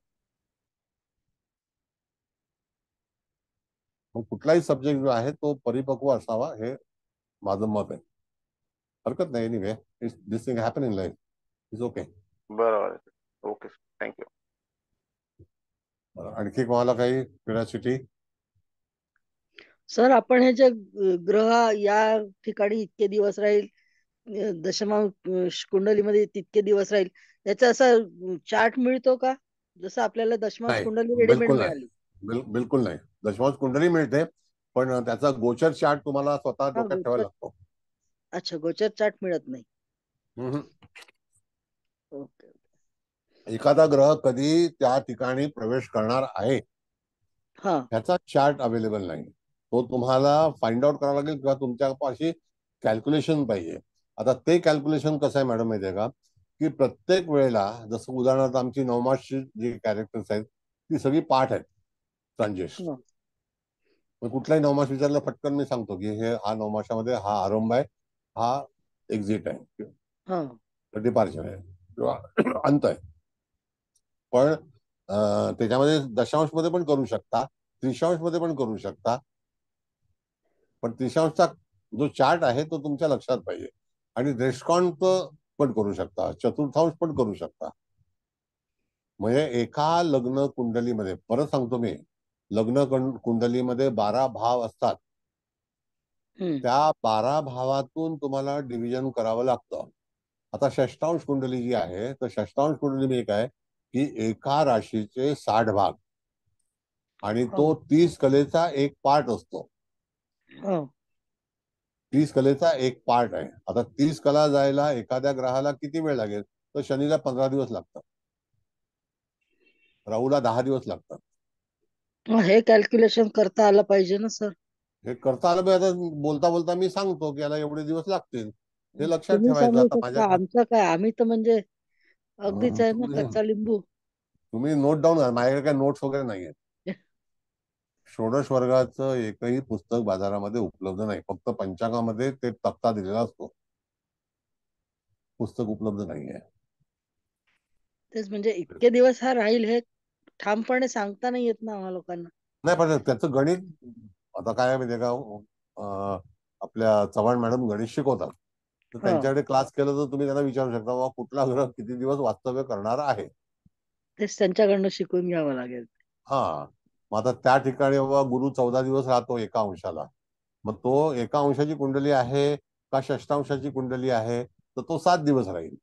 मग कुठलाही सब्जेक्ट जो आहे तो परिपक्व असावा, हे माझं मत आहे. हरकत नाही. Anyway, this thing happen in life, is okay. बरोबर. Okay sir, thank you. आणखी कोणाला काही क्युरिओसिटी? सर, आपण हे जे ग्रह या ठिकाणी इतके दिवस राहील, दशमांश कुंडलीमध्ये तितके दिवस राहील, याचा असा चार्ट मिळतो का? जसं आपल्याला दशमांश नाही, कुंडली रेडीमेड बिलकुल मिळाली. नाही. बिलकुल नाही. दशमांश कुंडली मिळते, पण त्याचा गोचर चार्ट तुम्हाला स्वतः हा, डोक्यात ठेवायला गोचर. लागतो. अच्छा, गोचर चार्ट मिळत नाही. हम्म. ओके. एखादा ग्रह कधी त्या ठिकाणी प्रवेश करणार आहे हा. ह्याचा चार्ट अवेलेबल नाही. तो तुम्हाला फाइंड आउट करावा लागेल, किंवा तुमच्यापाशी कॅल्क्युलेशन पाहिजे. आता ते कॅल्क्युलेशन कसं आहे मॅडम माहिती आहे का, की प्रत्येक वेळेला, जसं उदाहरणार्थ आमची नवमासची जी कॅरेक्टर्स आहेत ती सगळी पाठ आहेत, ट्रान्झेक्ट. हा. मग कुठलाही नवमास विचारला फटकन मी सांगतो की हे हा नवमासामध्ये हा आरंभ आहे, हा एक्झिट आहे, हा. डिपार्चर आहे, किंवा अंत आहे. पण त्याच्यामध्ये दशांश मध्ये पण करू शकता, त्रिशांश मध्ये पण करू शकता, पण त्रिशांशचा जो चार्ट आहे तो तुमच्या लक्षात पाहिजे. आणि रेस्कॉन्ट पण करू शकता, चतुर्थांश पण करू शकता. म्हणजे एका लग्न कुंडलीमध्ये, परत सांगतो मी, लग्न कुंडलीमध्ये 12 भाव असतात. त्या 12 भावातून तुम्हाला डिव्हिजन करावं लागतं. आता षष्ठांश कुंडली जी आहे, तर षष्ठांश कुंडली म्हणजे काय की एका राशीचे 60 भाग, आणि तो 30 कलेचा एक पार्ट असतो. 30 कलेचा एक पार्ट आहे. आता 30 कला जायला एखाद्या ग्रहाला किती वेळ लागेल, तर शनीला 15 दिवस लागतात, राहूला 10 दिवस लागतात. हे कॅल्क्युलेशन करता आलं पाहिजे ना सर. हे करता आलं पाहिजे. आता बोलता बोलता मी सांगतो की याला एवढे दिवस लागतील, हे लक्षात तुम्ही ठेवायचं. सांगू आता शकता, माझ्या आमचं काय, आम्ही तर म्हणजे अगदीच आहे ना, तुम्ही कच्चा लिंबू. तुम्ही नोट डाऊन, माझ्याकडे काही नोट्स वगैरे नाहीये. षोडश वर्गाचं एकही पुस्तक बाजारामध्ये उपलब्ध नाही, फक्त पंचांगामध्ये ते तक्ता दिलेला असतो, पुस्तक उपलब्ध नाहीये. तेच म्हणजे इतके दिवस हा राहील हे ठामपणे सांगता नाही येत ना आम्हा लोकांना. नाही, पण त्याचं गणित आता काय माहितीये का, आपल्या चव्हाण मॅडम गणित शिकवतात, तर हा. त्यांच्याकडे क्लास केला तर तुम्ही त्यांना विचारू शकता, बाबा कुठला ग्रह किती दिवस वास्तव्य करणार आहे. तेच त्यांच्याकडनं शिकून घ्यावं लागेल. हा. मग आता त्या ठिकाणी बाबा गुरु 14 दिवस राहतो एका अंशाला, मग तो एका अंशाची कुंडली आहे का षष्ठांशाची कुंडली आहे, तर तो 7 दिवस राहील.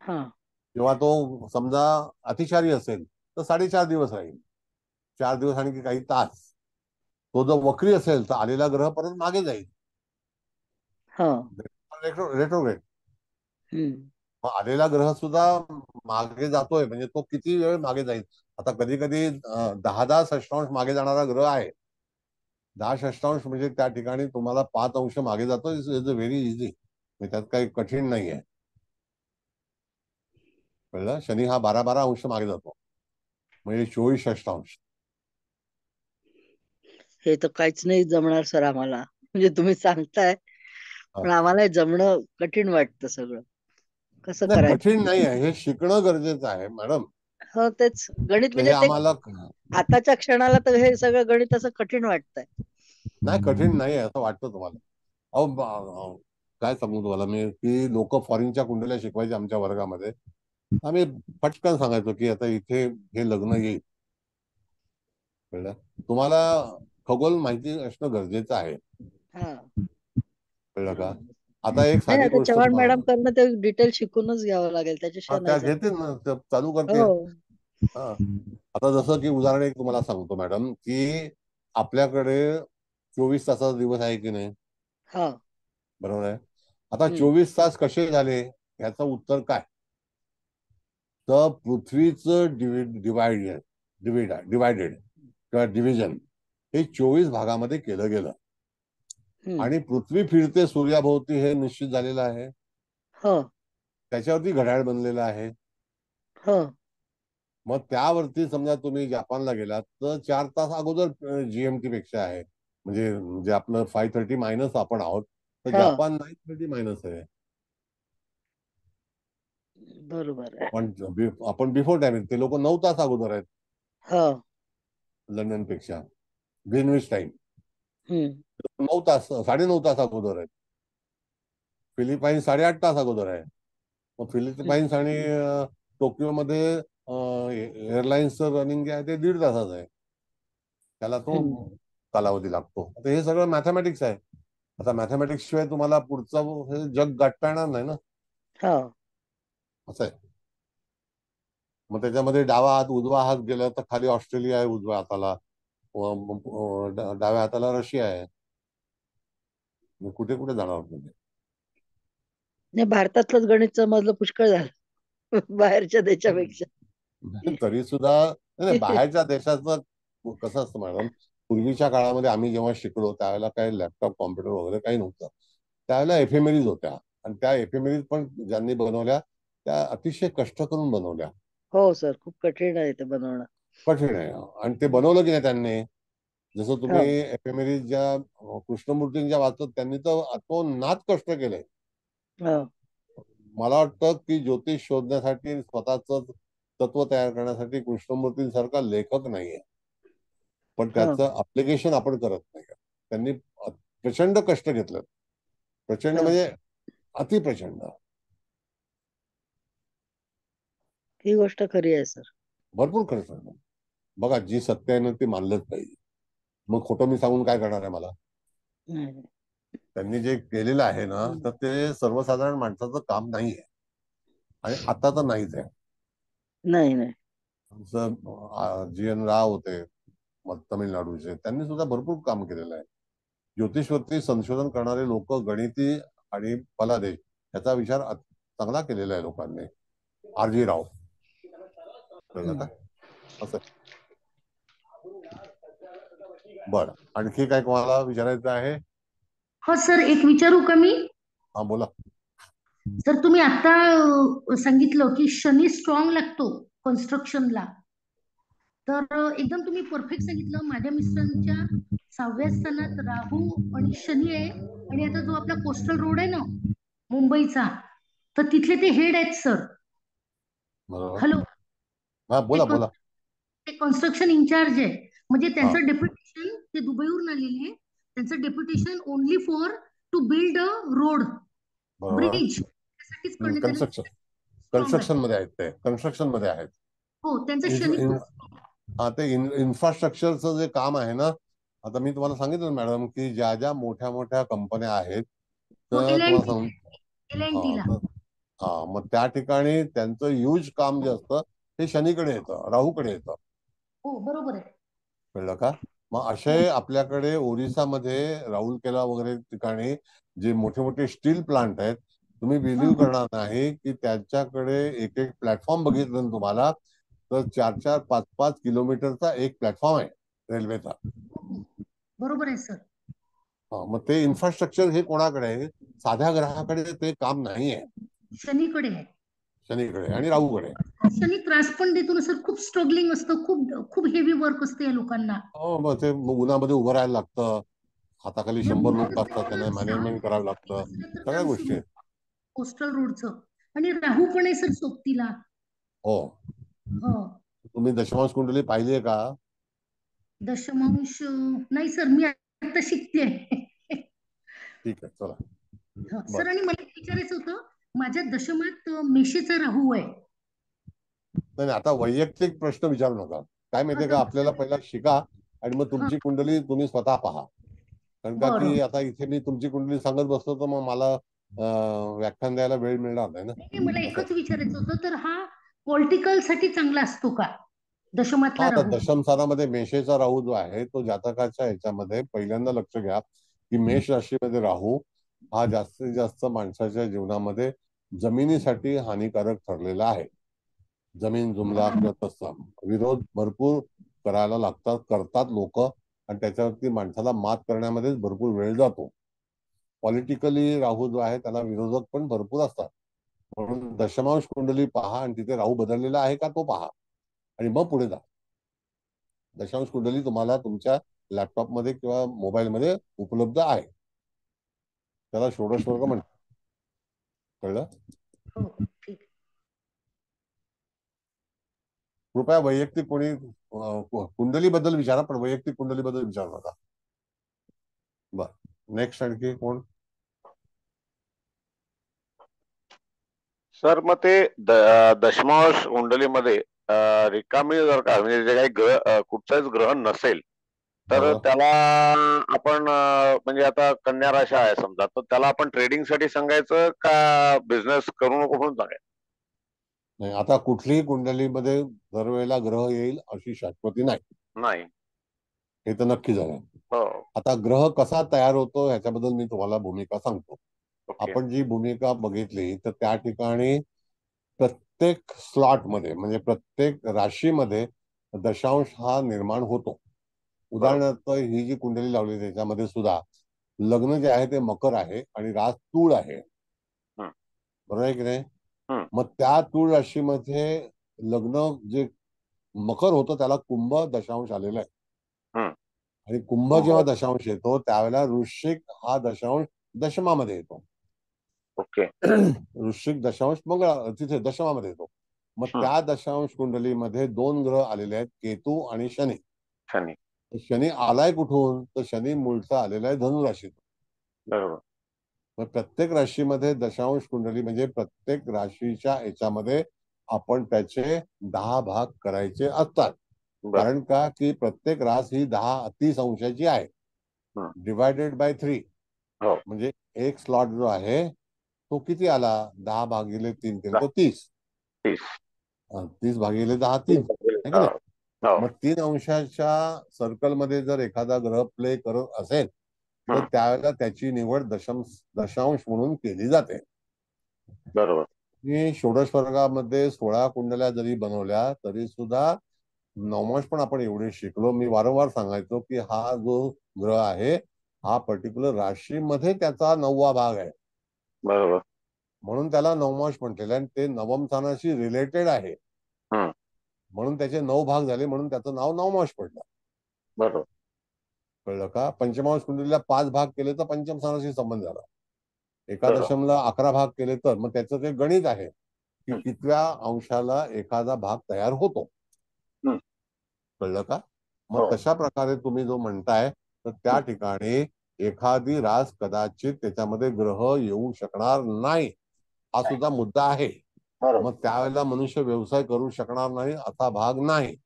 हा. किंवा तो समजा अतिचारी असेल तर 4.5 दिवस राहील, 4 दिवस आणि काही तास. तो जर वक्री असेल तर आलेला ग्रह परत मागे जाईल. हा. रेट्रोग्रेड. हम्म. मग आलेला ग्रह सुद्धा मागे जातोय, म्हणजे तो किती वेळ मागे जाईल. आता कधी कधी 10 षष्ठांश मागे जाणारा ग्रह आहे. 10 षष्ठांश म्हणजे त्या ठिकाणी तुम्हाला 5 अंश मागे जातो. इज व्हेरी इझी, त्यात काही कठीण नाही आहे. कळलं? शनी हा 12 अंश मागे जातो, म्हणजे 24 षष्ठांश. हे तर काहीच नाही जमणार सर आम्हाला, म्हणजे तुम्ही सांगताय पण आम्हाला हे जमणं कठीण वाटतं सगळं. कसं नाही, करायचं? कठीण नाही आहे, हे शिकणं गरजेचं आहे मॅडम. हो तेच गणित, हे म्हणजे ते आम्हाला आताच्या क्षणाला तर हे सगळं गणित असं कठीण वाटतंय. नाही, कठीण नाही आहे असं वाटतं तुम्हाला. अहो काय सांगू तुम्हाला मी, की लोक फॉरेनच्या कुंडल्या शिकवायचे आमच्या वर्गामध्ये. आम्ही पटकन सांगायचो की आता इथे हे लग्न येईल. कळलं? तुम्हाला खगोल माहिती असणं गरजेचं आहे. हा. कळलं का? आता एक नाही साधी आता गोष्ट चव्हाण तुम्हाला मॅडम कडनं ते डिटेल शिकूनच घ्यावं लागेल, त्याच्याशिवाय त्या नाही जमणार. घेतील ना, त्या चालू करतील. हो. हा. आता जसं की उदाहरण एक तुम्हाला सांगतो मॅडम, की आपल्याकडे 24 तासाचा दिवस आहे की नाही, हा. बरोबर आहे. आता हम्म. 24 तास कसे झाले याचं उत्तर काय, तर पृथ्वीचं डिवायडेड किंवा डिव्हिजन हे 24 भागामध्ये केलं गेलं. हम्म. आणि पृथ्वी फिरते सूर्याभोवती हे निश्चित झालेलं आहे. हो. त्याच्यावरती घड्याळ बनलेलं आहे. हो. मग त्यावरती समजा तुम्ही जपानला गेलात तर 4 तास अगोदर जीएमटी पेक्षा आहे. म्हणजे आपलं 5:30 मायनस आपण आहोत, तर हो. जपान 9:30 मायनस आहे. बरोबर आहे. आपण बिफोर टाइम, ते लोक 9 तास अगोदर आहेत हो. लंडन पेक्षा. ग्रीनविच टाइम हम्म. 9 तास, 9.5 तास अगोदर आहेत. फिलिपाईन्स 8.5 तास अगोदर आहे. मग फिलिपाईन्स आणि टोकियोमध्ये एअरलाईन्सचं रनिंग जे आहे ते 1.5 तासाचं आहे. त्याला तो हम्म. कालावधी लागतो. आता हे सगळं मॅथमॅटिक्स आहे. आता मॅथमॅटिक्स शिवाय तुम्हाला पुढचं हे जग गाठता येणार नाही ना, हो. असं आहे. मग त्याच्यामध्ये डावा हात उजवा हात गेला तर खाली ऑस्ट्रेलिया आहे उजव्या हाताला, डाव्या हाताला रशिया आहे. मग कुठे कुठे जाणार तुम्ही? नाही भारतातलंच गणित समजलं पुष्कळ झालं बाहेरच्या देशापेक्षा. तरी सुद्धा नाही, बाहेरच्या देशाचं कसं असतं मॅडम, पूर्वीच्या काळामध्ये आम्ही जेव्हा शिकलो त्यावेळेला काही लॅपटॉप कॉम्प्युटर वगैरे काही नव्हतं. त्यावेळेला एफएमएरीज होत्या, आणि त्या एफएमएरीज पण ज्यांनी बनवल्या त्या अतिशय कष्ट करून बनवल्या. हो सर, खूप कठीण आहे ते बनवणं. कठीण आहे. आणि ते बनवलं की नाही त्यांनी, जसं तुम्ही हो. एफएमएरीज ज्या कृष्णमूर्तींच्या वाचत, त्यांनी तर अतोनात कष्ट केले. हो. मला वाटतं की ज्योतिष शोधण्यासाठी स्वतःच तत्व तयार करण्यासाठी कृष्णमूर्तींसारखा लेखक नाहीये, पण हो. त्याचं अप्लिकेशन आपण करत नाही. त्यांनी प्रचंड कष्ट घेतलं, प्रचंड हो. म्हणजे अतिप्रचंड. ही गोष्ट खरी आहे सर. भरपूर खर्च आहे. बघा, जी सत्य आहे ना ती मानलंच पाहिजे. मग खोटं मी सांगून काय करणार आहे मला? नाही, नाही. त्यांनी जे केलेलं आहे ना, तर ते सर्वसाधारण माणसाचं काम नाही आहे, आणि आता तर नाहीच आहे. नाही, नाही. जी एन राव होते तमिळनाडूचे, त्यांनी सुद्धा भरपूर काम केलेलं आहे. ज्योतिषवरती संशोधन करणारे लोक, गणिती आणि फलादेश याचा विचार चांगला केलेला आहे लोकांनी. RG राव, कळलं का? असं. बरं, आणखी काय तुम्हाला विचारायचं आहे? हो सर, एक विचारू का मी? हा, बोला. सर तुम्ही आता सांगितलं की शनी स्ट्रॉंग लागतो कन्स्ट्रक्शनला, तर एकदम तुम्ही परफेक्ट सांगितलं. माझ्या मिस्टरांच्या 6व्या स्थानात राहू आणि शनी आहे, आणि आता जो आपला कोस्टल रोड आहे ना मुंबईचा, तर तिथले ते हेड आहेत सर. बरोबर. हॅलो, हा, बोला बोला. ते कन्स्ट्रक्शन इंचार्ज आहे, म्हणजे हा. त्यांचं डेप्युटेशन, ते दुबईवरून आलेले आहे, त्यांचं deputation only for to build a road, बरोबर. ब्रिज, त्यासाठीच करण्यात आलं. कन्स्ट्रक्शन Strong आहे. कन्स्ट्रक्शन मध्ये आहेत, ते कन्स्ट्रक्शन मध्ये आहेत. हो, त्यांचं शनी हा, ते इन्फ्रास्ट्रक्चरचं जे काम आहे ना, आता मी तुम्हाला सांगितलं मॅडम की ज्या ज्या मोठ्या मोठ्या कंपन्या आहेत, तर तुम्हाला सांग, LNT ला. हा, मग त्या ठिकाणी त्यांचं ह्यूज काम जे असतं ते शनीकडे येतं, राहूकडे येतं. हो, बरोबर आहे. कळलं का? मग असे आपल्याकडे ओरिसामध्ये राऊरकेला वगैरे ठिकाणी जे मोठे मोठे स्टील प्लांट आहेत, तुम्ही बिलीव्ह करणार नाही की त्याच्याकडे एक एक प्लॅटफॉर्म बघितलं ना तुम्हाला तर 4-4, 5-5 किलोमीटरचा एक प्लॅटफॉर्म आहे रेल्वेचा. बरोबर आहे सर. मग ते इन्फ्रास्ट्रक्चर हे कोणाकडे आहे? साध्या ग्राहकाकडे ते काम नाही आहे, शनीकडे आहे. शनीकडे आणि राहूकडे. शनी त्रास पण देतो ना सर, खूप स्ट्रगलिंग असतं, खूप खूप हेवी वर्क असते या लोकांना. मग ते उन्हामध्ये उभं राहायला लागतं, हाताखाली 100 लोक असतात, त्यांना मॅनेजमेंट करावं लागतं, सगळ्या गोष्टी आहेत. कोस्टल रोडचं आणि राहू पण आहे सर सोबतीला. हो. तुम्ही दशमांश कुंडली पाहिली आहे का? दशमांश नाही सर, मी आता शिकते. ठीक आहे, चला. सर आणि मला विचारायचं होतं, माझ्या दशमात मेषेचा राहू आहे. नाही, आता वैयक्तिक प्रश्न विचारू नका. काय माहितीये का, आपल्याला पहिला शिका आणि मग तुमची कुंडली तुम्ही स्वतः पहा. कारण का की आता इथे मी तुमची कुंडली सांगत बसलो तर मग मला व्याख्यान द्यायला वेळ मिळणार नाही ना. मला एकच विचारायचं होतं, तर हा पॉलिटिकल साठी चांगला असतो का दशमातला राहू? दशम स्थानामध्ये मेषेचा राहू जो आहे तो जातकाच्या ह्याच्यामध्ये पहिल्यांदा लक्ष घ्या की मेष राशीमध्ये राहू हा जास्तीत जास्त माणसाच्या जीवनामध्ये जमिनीसाठी हानिकारक ठरलेला आहे. जमीन जुमला तसा विरोध भरपूर करायला लागतात, करतात लोक, आणि त्याच्यावरती माणसाला मात करण्यामध्येच भरपूर वेळ जातो. पॉलिटिकली राहू जो आहे त्याला विरोधक पण भरपूर असतात. म्हणून दशमांश कुंडली पहा आणि तिथे राहू बदललेला आहे का तो पहा आणि मग पुढे जा. दशांश कुंडली तुम्हाला तुमच्या लॅपटॉपमध्ये किंवा मोबाईलमध्ये उपलब्ध आहे. त्याला षोडश वर्ग म्हणतात. कळलं? कृपया वैयक्तिक कोणी कुंडली बद्दल विचारा, पण वैयक्तिक कुंडली बद्दल विचारू नका. बर, नेक्स्ट आणखी कोण? सर मग ते दशमांश कुंडलीमध्ये रिकामी जर का म्हणजे जे काही ग्रह कुठचाच ग्रह नसेल तर त्याला आपण म्हणजे आता कन्या राशी आहे समजा, तर त्याला आपण ट्रेडिंग साठी सांगायचं का बिझनेस करू नको म्हणून सांगायचं? नाही, आता कुठलीही कुंडलीमध्ये दरवेळेला ग्रह येईल अशी शाश्वती नाही, हे तर नक्की झालं. आता ग्रह कसा तयार होतो ह्याच्याबद्दल मी तुम्हाला भूमिका सांगतो. आपण जी भूमिका बघितली तर त्या ठिकाणी प्रत्येक स्लॉट मध्ये म्हणजे प्रत्येक राशीमध्ये दशांश हा निर्माण होतो. उदाहरणार्थ ही जी कुंडली लावली त्याच्यामध्ये सुद्धा लग्न जे आहे ते मकर आहे आणि रास तूळ आहे, बरोबर आहे की नाही? मग त्या तूळ राशीमध्ये लग्न जे मकर होतं त्याला कुंभ दशांश आलेला आहे, आणि कुंभ जेव्हा दशांश येतो त्यावेळेला वृश्चिक हा दशांश दशमामध्ये येतो. वृश्चिक दशांश मंगळा तिथे दशमामध्ये येतो. मग त्या दशांश कुंडलीमध्ये 2 ग्रह आलेले आहेत, केतू आणि शनी. शनी आलाय कुठून? तर शनी मूळचा आलेला आहे धनु राशीतून. बरोबर. मग प्रत्येक राशीमध्ये दशांश कुंडली म्हणजे प्रत्येक राशीच्या याच्यामध्ये आपण त्याचे 10 भाग करायचे असतात. कारण का की प्रत्येक रास ही 30 अंशाची आहे, डिवायडेड बाय 3. म्हणजे एक स्लॉट जो आहे तो किती आला? 10 भागिले 3 केले तर 30. 30 भागिले 10 3 आहे की नाही? मग 3 अंशाच्या सर्कलमध्ये जर एखादा ग्रह प्ले करत असेल तर त्यावेळेला त्याची निवड दशांश म्हणून केली जाते. बरोबर. मी षोडश वर्गामध्ये 16 कुंडल्या जरी बनवल्या तरी सुद्धा नवमांश पण आपण एवढे शिकलो. मी वारंवार सांगायचो की हा जो ग्रह आहे हा पर्टिक्युलर राशीमध्ये त्याचा 9वा भाग आहे, बरोबर, म्हणून त्याला नवमांश म्हटलेलं आहे. आणि ते नवम स्थानाशी रिलेटेड आहे म्हणून त्याचे 9 भाग झाले, म्हणून त्याचं नाव नवमांश पडलं. बरोबर, कळलं का? पंचमांश कुंडलीला 5 भाग केले तर पंचम स्थानाशी संबंध झाला. एकादशमला 11 भाग केले तर मग त्याचं ते गणित आहे की कितव्या अंशाला एखादा भाग तयार होतो. कळलं का? मग तशा प्रकारे तुम्ही जो म्हणताय तर त्या ठिकाणी एखादी रास कदाचित त्याच्यामध्ये ग्रह येऊ शकणार नाही, हा सुद्धा मुद्दा आहे. मग त्यावेळेला मनुष्य व्यवसाय करू शकणार नाही असा भाग नाही.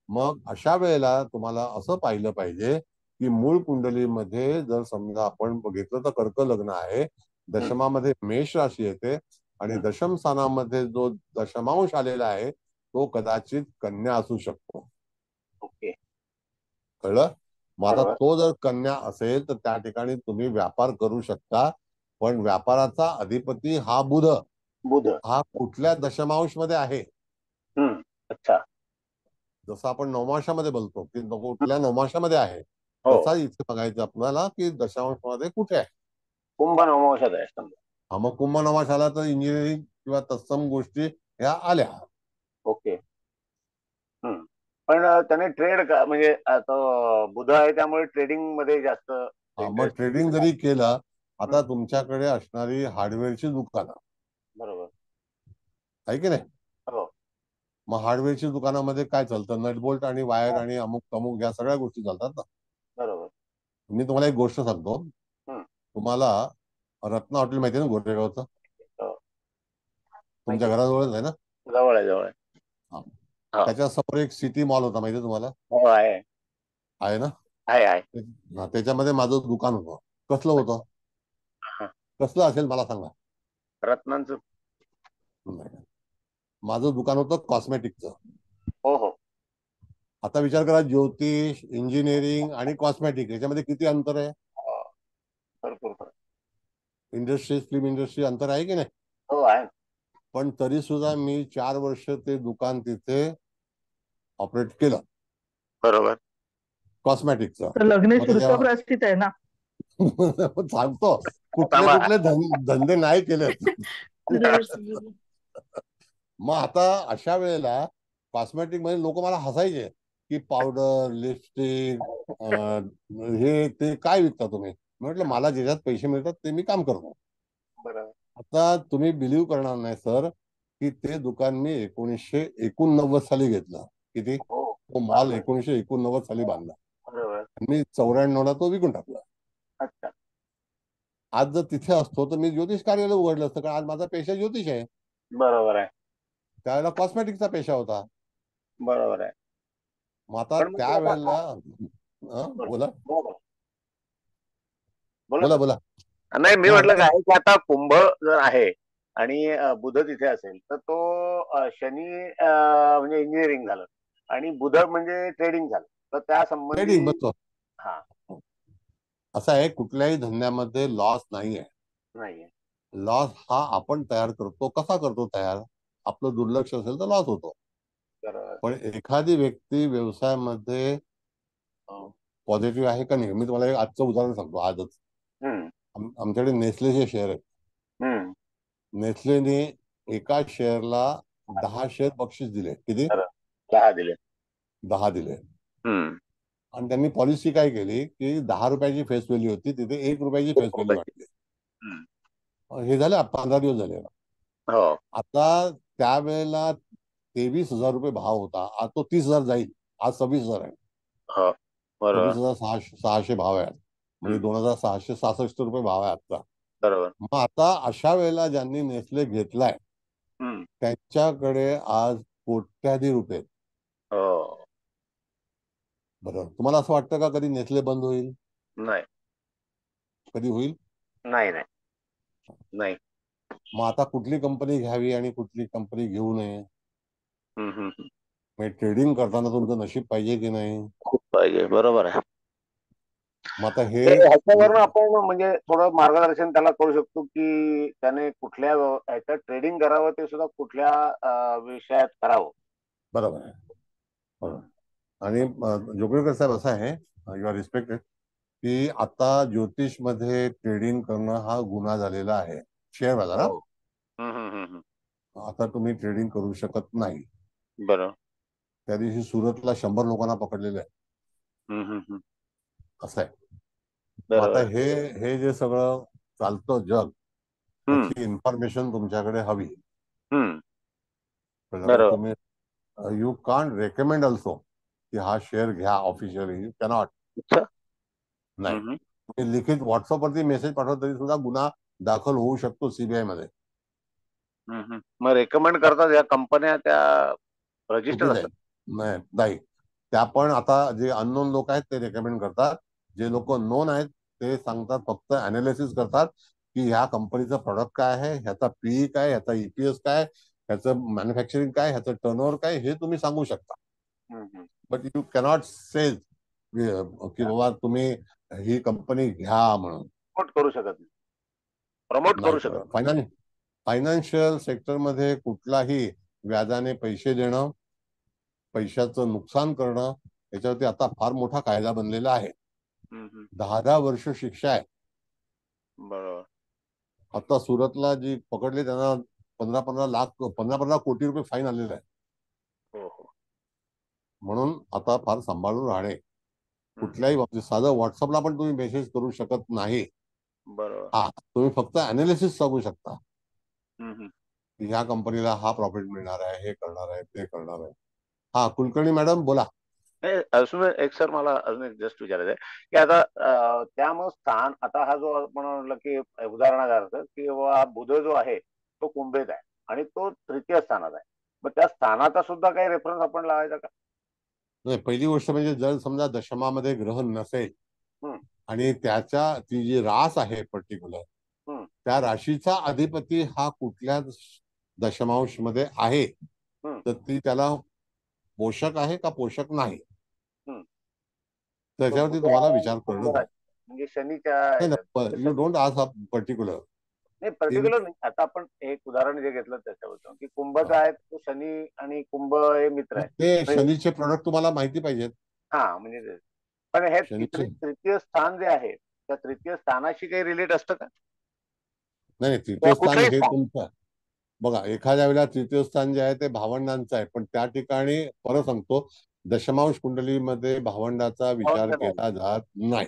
मग अशा वेळेला तुम्हाला असं पाहिलं पाहिजे की मूळ कुंडलीमध्ये जर समजा आपण बघितलं तर कर्क लग्न आहे, दशमामध्ये मेष राशी येते आणि दशम स्थानामध्ये जो दशमांश आलेला आहे तो कदाचित कन्या असू शकतो. कळलं? मग आता तो जर कन्या असेल तर त्या ठिकाणी तुम्ही व्यापार करू शकता पण व्यापाराचा अधिपती हा बुध बुध. हा कुठल्या दशमांश मध्ये आहे. अच्छा. जसं आपण नवमांशामध्ये बोलतो की कुठल्या नवमांशामध्ये आहे, हो. तसा इथे बघायचं आपल्याला की दशांश मध्ये कुठे आहे. कुंभ नवमांशात आहे समजा. हा, मग कुंभ नवमांश आला तर इंजिनिअरिंग किंवा तत्सम गोष्टी ह्या आल्या. ओके. पण त्याने ट्रेड म्हणजे आता बुध आहे त्यामुळे ट्रेडिंग मध्ये जास्त मग इंटरेस्ट. ट्रेडिंग जरी केलं, आता तुमच्याकडे असणारी हार्डवेअरची दुकानं बरोबर आहे की नाही. हो. मग हार्डवेअरच्या दुकानामध्ये काय चालतं, नटबोल्ट आणि वायर आणि अमुक तमुक या सगळ्या गोष्टी चालतात ना. बरोबर. मी तुम्हाला एक गोष्ट सांगतो. तुम्हाला रत्ना हॉटेल माहिती आहे ना गोरेगावचं, हो. तुमच्या घराजवळच आहे ना. जवळ आहे जवळ आहे. हा. त्याच्या समोर एक सिटी मॉल होता माहिती आहे तुम्हाला. हो आहे. आहे ना. आहे. त्याच्यामध्ये माझं दुकान होतं. कसलं होतं, कसलं असेल मला सांगा. रत्नांचं. माझं दुकान होतं कॉस्मेटिकचं. हो हो. आता विचार करा, ज्योतिष, इंजिनिअरिंग आणि कॉस्मेटिक याच्यामध्ये किती अंतर आहे. भरपूर. इंडस्ट्री, फिल्म इंडस्ट्री अंतर आहे की नाही. हो आहे. पण तरी सुद्धा मी 4 वर्ष ते दुकान तिथे ऑपरेट केलं. बरोबर. कॉस्मेटिकचं. तर लग्नेश वृषभ आहे ना. सांगतो कुठले कुठले धंदे नाही केलेत. मग आता अशा वेळेला कॉस्मेटिक मध्ये लोक मला हसायचे की पावडर, लिपस्टिक, हे ते काय विकता तुम्ही. म्हटलं मला ज्याच्यात पैसे मिळतात ते मी काम करतो. आता तुम्ही बिलीव्ह करणार नाही सर की ते दुकान मी 1989 साली घेतलं. किती, तो मॉल 1989 साली बांधला. मी 94 ला तो विकून टाकला. अच्छा. आज जर तिथे असतो तर मी ज्योतिष कार्यालय उघडलं असतं, कारण आज माझा पेशा ज्योतिष आहे. बरोबर आहे. त्यावेळेला कॉस्मेटिकचा पेशा होता. बरोबर आहे. मग आता त्यावेळेला बोला बोला. नाही मी म्हटलं काय की आता कुंभ जर आहे आणि बुध तिथे असेल तर तो शनी म्हणजे इंजिनिअरिंग झालं आणि बुध म्हणजे ट्रेडिंग झालं, तर त्या संबंधी हा असं आहे, कुठल्याही धंद्यामध्ये लॉस नाहीये. लॉस हा आपण तयार करतो. कसा करतो तयार, आपलं दुर्लक्ष असेल तर लॉस होतो. पण एखादी व्यक्ती व्यवसायामध्ये पॉझिटिव्ह आहे का नाही. मी तुम्हाला एक आजचं उदाहरण सांगतो. आजच आमच्याकडे नेसलेचे शेअर आहेत. नेसलेने एका शेअरला 10 शेअर बक्षीस दिले. किती, 10 दिले. आणि त्यांनी पॉलिसी काय केली की 10 रुपयाची फेस व्हॅल्यू होती, तिथे 1 रुपयाची फेस व्हॅल्यू वाटली. हे झालं 15 दिवस झाले. आता त्यावेळेला 23,000 रुपये भाव होता. आज तो 30,000 जाईल. आज 26,000 आहे. 26,600 भाव आहे. म्हणजे 2,666 रुपये भाव आहे आजचा. मग आता अशा वेळेला ज्यांनी नेसले घेतलाय त्यांच्याकडे आज कोट्याधी रुपये. बरोबर. तुम्हाला असं वाटतं का कधी नेसले बंद होईल. नाही. कधी होईल. नाही. मग आता कुठली कंपनी घ्यावी आणि कुठली कंपनी घेऊ नये. म्हणजे ट्रेडिंग करताना तुमचं नशीब पाहिजे की नाही. खूप पाहिजे. बरोबर आहे. मग आता ह्याच्यावरून आपण म्हणजे थोडं मार्गदर्शन त्याला करू शकतो की त्याने कुठल्या ह्याच्यात ट्रेडिंग करावं, ते सुद्धा कुठल्या विषयात करावं. बरोबर आहे. आणि जोगळेकर साहेब असं आहे, यू आर रिस्पेक्टेड, की आता ज्योतिष मध्ये ट्रेडिंग करणं हा गुन्हा झालेला आहे. शेअर बाजारात आता तुम्ही ट्रेडिंग करू शकत नाही. बरोबर. त्या दिवशी सुरतला 100 लोकांना पकडलेलं आहे. असं आहे. आता हे जे सगळं चालतं जग, त्याची इन्फॉर्मेशन तुमच्याकडे हवी. तुम्ही यू कांट रेकमेंड ऑल्सो की हा शेअर घ्या ऑफिशियली. You cannot. नाही. तुम्ही लिखित व्हॉट्सअपवरती मेसेज पाठवत तरी सुद्धा गुन्हा दाखल होऊ शकतो सीबीआय मध्ये. मग रेकमेंड करतात या कंपन्या त्या रजिस्टर्ड असतात. नाही, त्या पण आता जे अननोन लोक आहेत ते रेकमेंड करतात. जे लोक नोन आहेत ते सांगतात, फक्त अनालिसिस करतात की ह्या कंपनीचं प्रोडक्ट काय आहे, ह्याचा पीई काय, ह्याचा ईपीएस काय, ह्याचं मॅन्युफॅक्चरिंग काय, ह्याचं टर्नओव्हर काय, हे तुम्ही सांगू शकता. बट यू कॅनॉट से की बाबा तुम्ही ही कंपनी घ्या म्हणून. करू शकत नाही. प्रमोट नाही करू शकत. फायनान्शियल सेक्टरमध्ये कुठलाही व्याजाने पैसे देणं, पैशाचं नुकसान करणं, याच्यावरती आता फार मोठा कायदा बनलेला आहे. 10 वर्ष शिक्षा आहे. बरोबर. आता सुरतला जी पकडले त्यांना 15 कोटी रुपये फाईन आलेला आहे. हो हो. म्हणून आता फार सांभाळून राहणे. कुठल्याही बाबतीत साधं व्हॉट्सअपला पण तुम्ही मेसेज करू शकत नाही. बरोबर. हा, तुम्ही फक्त अनालिसिस सांगू शकता हम्म. की ह्या कंपनीला हा प्रॉफिट मिळणार आहे, हे करणार आहे, ते करणार आहे. हा, कुलकर्णी मॅडम बोला. अजून एक सर, मला अजून एक जस्ट विचारायचं आहे की आता त्यामुळे स्थान, आता हा जो आपण म्हणलं की उदाहरणार्थ की हा बुध जो आहे तो कुंभेत आहे आणि तो तृतीय स्थानात आहे, मग त्या स्थानाचा सुद्धा काही रेफरन्स आपण लावायचा का? नाही, पहिली गोष्ट म्हणजे जर समजा दशमामध्ये ग्रह नसेल आणि ती जी रास आहे पर्टिक्युलर, त्या राशीचा अधिपती हा कुठल्या दशमांश मध्ये आहे, तर ती त्याला पोषक आहे का पोषक नाही, त्याच्यावरती तुम्हाला विचार करणं. म्हणजे शनीच्या, यू डोंट आस्क पर्टिक्युलर. नाही पर्टिक्युलर नाही. आता आपण एक उदाहरण जे घेतलं त्याच्याबद्दल की कुंभचा आहे तो शनी आणि कुंभ हे मित्र आहे, ते शनीचे प्रोडक्ट तुम्हाला माहिती पाहिजेत. हा म्हणजे पण हे तृतीय स्थान जे आहे त्या तृतीय स्थानाशी काही रिलेट असतं का? नाही, तृतीय स्थान हे तुमचं बघा, एखाद्या वेळेला तृतीय स्थान जे आहे ते भावंडांचं आहे, पण त्या ठिकाणी परत सांगतो, दशमांश कुंडलीमध्ये भावंडाचा विचार केला जात नाही.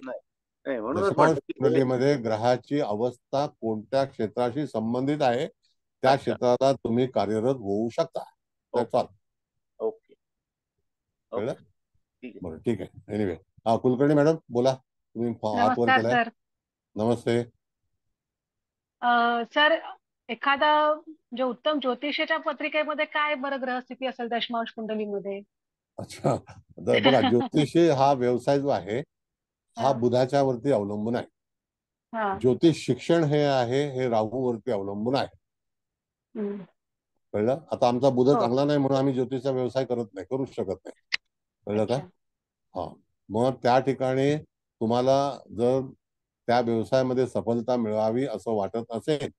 दशमांश कुंडलीमध्ये ग्रहाची अवस्था कोणत्या क्षेत्राशी संबंधित आहे त्या क्षेत्राला तुम्ही कार्यरत होऊ शकता. ओके. कळलं? बरं, ठीक आहे. एनिवे, हा, कुलकर्णी मॅडम बोला. तुम्ही हात वर केलाय. नमस्ते सर. एखादा जो उत्तम ज्योतिषाच्या पत्रिकेमध्ये काय बरं ग्रहस्थिती असेल दशमांश कुंडलीमध्ये? अच्छा, तर बघा, ज्योतिषी हा व्यवसाय जो आहे हा बुधाच्या वरती अवलंबून आहे. ज्योतिष शिक्षण हे आहे हे राहूवरती अवलंबून आहे. कळलं? आता आमचा बुध चांगला नाही म्हणून आम्ही ज्योतिषचा व्यवसाय करू शकत नाही. कळलं का? हा, मग त्या ठिकाणी तुम्हाला जर त्या व्यवसायामध्ये सफलता मिळवावी असं वाटत असेल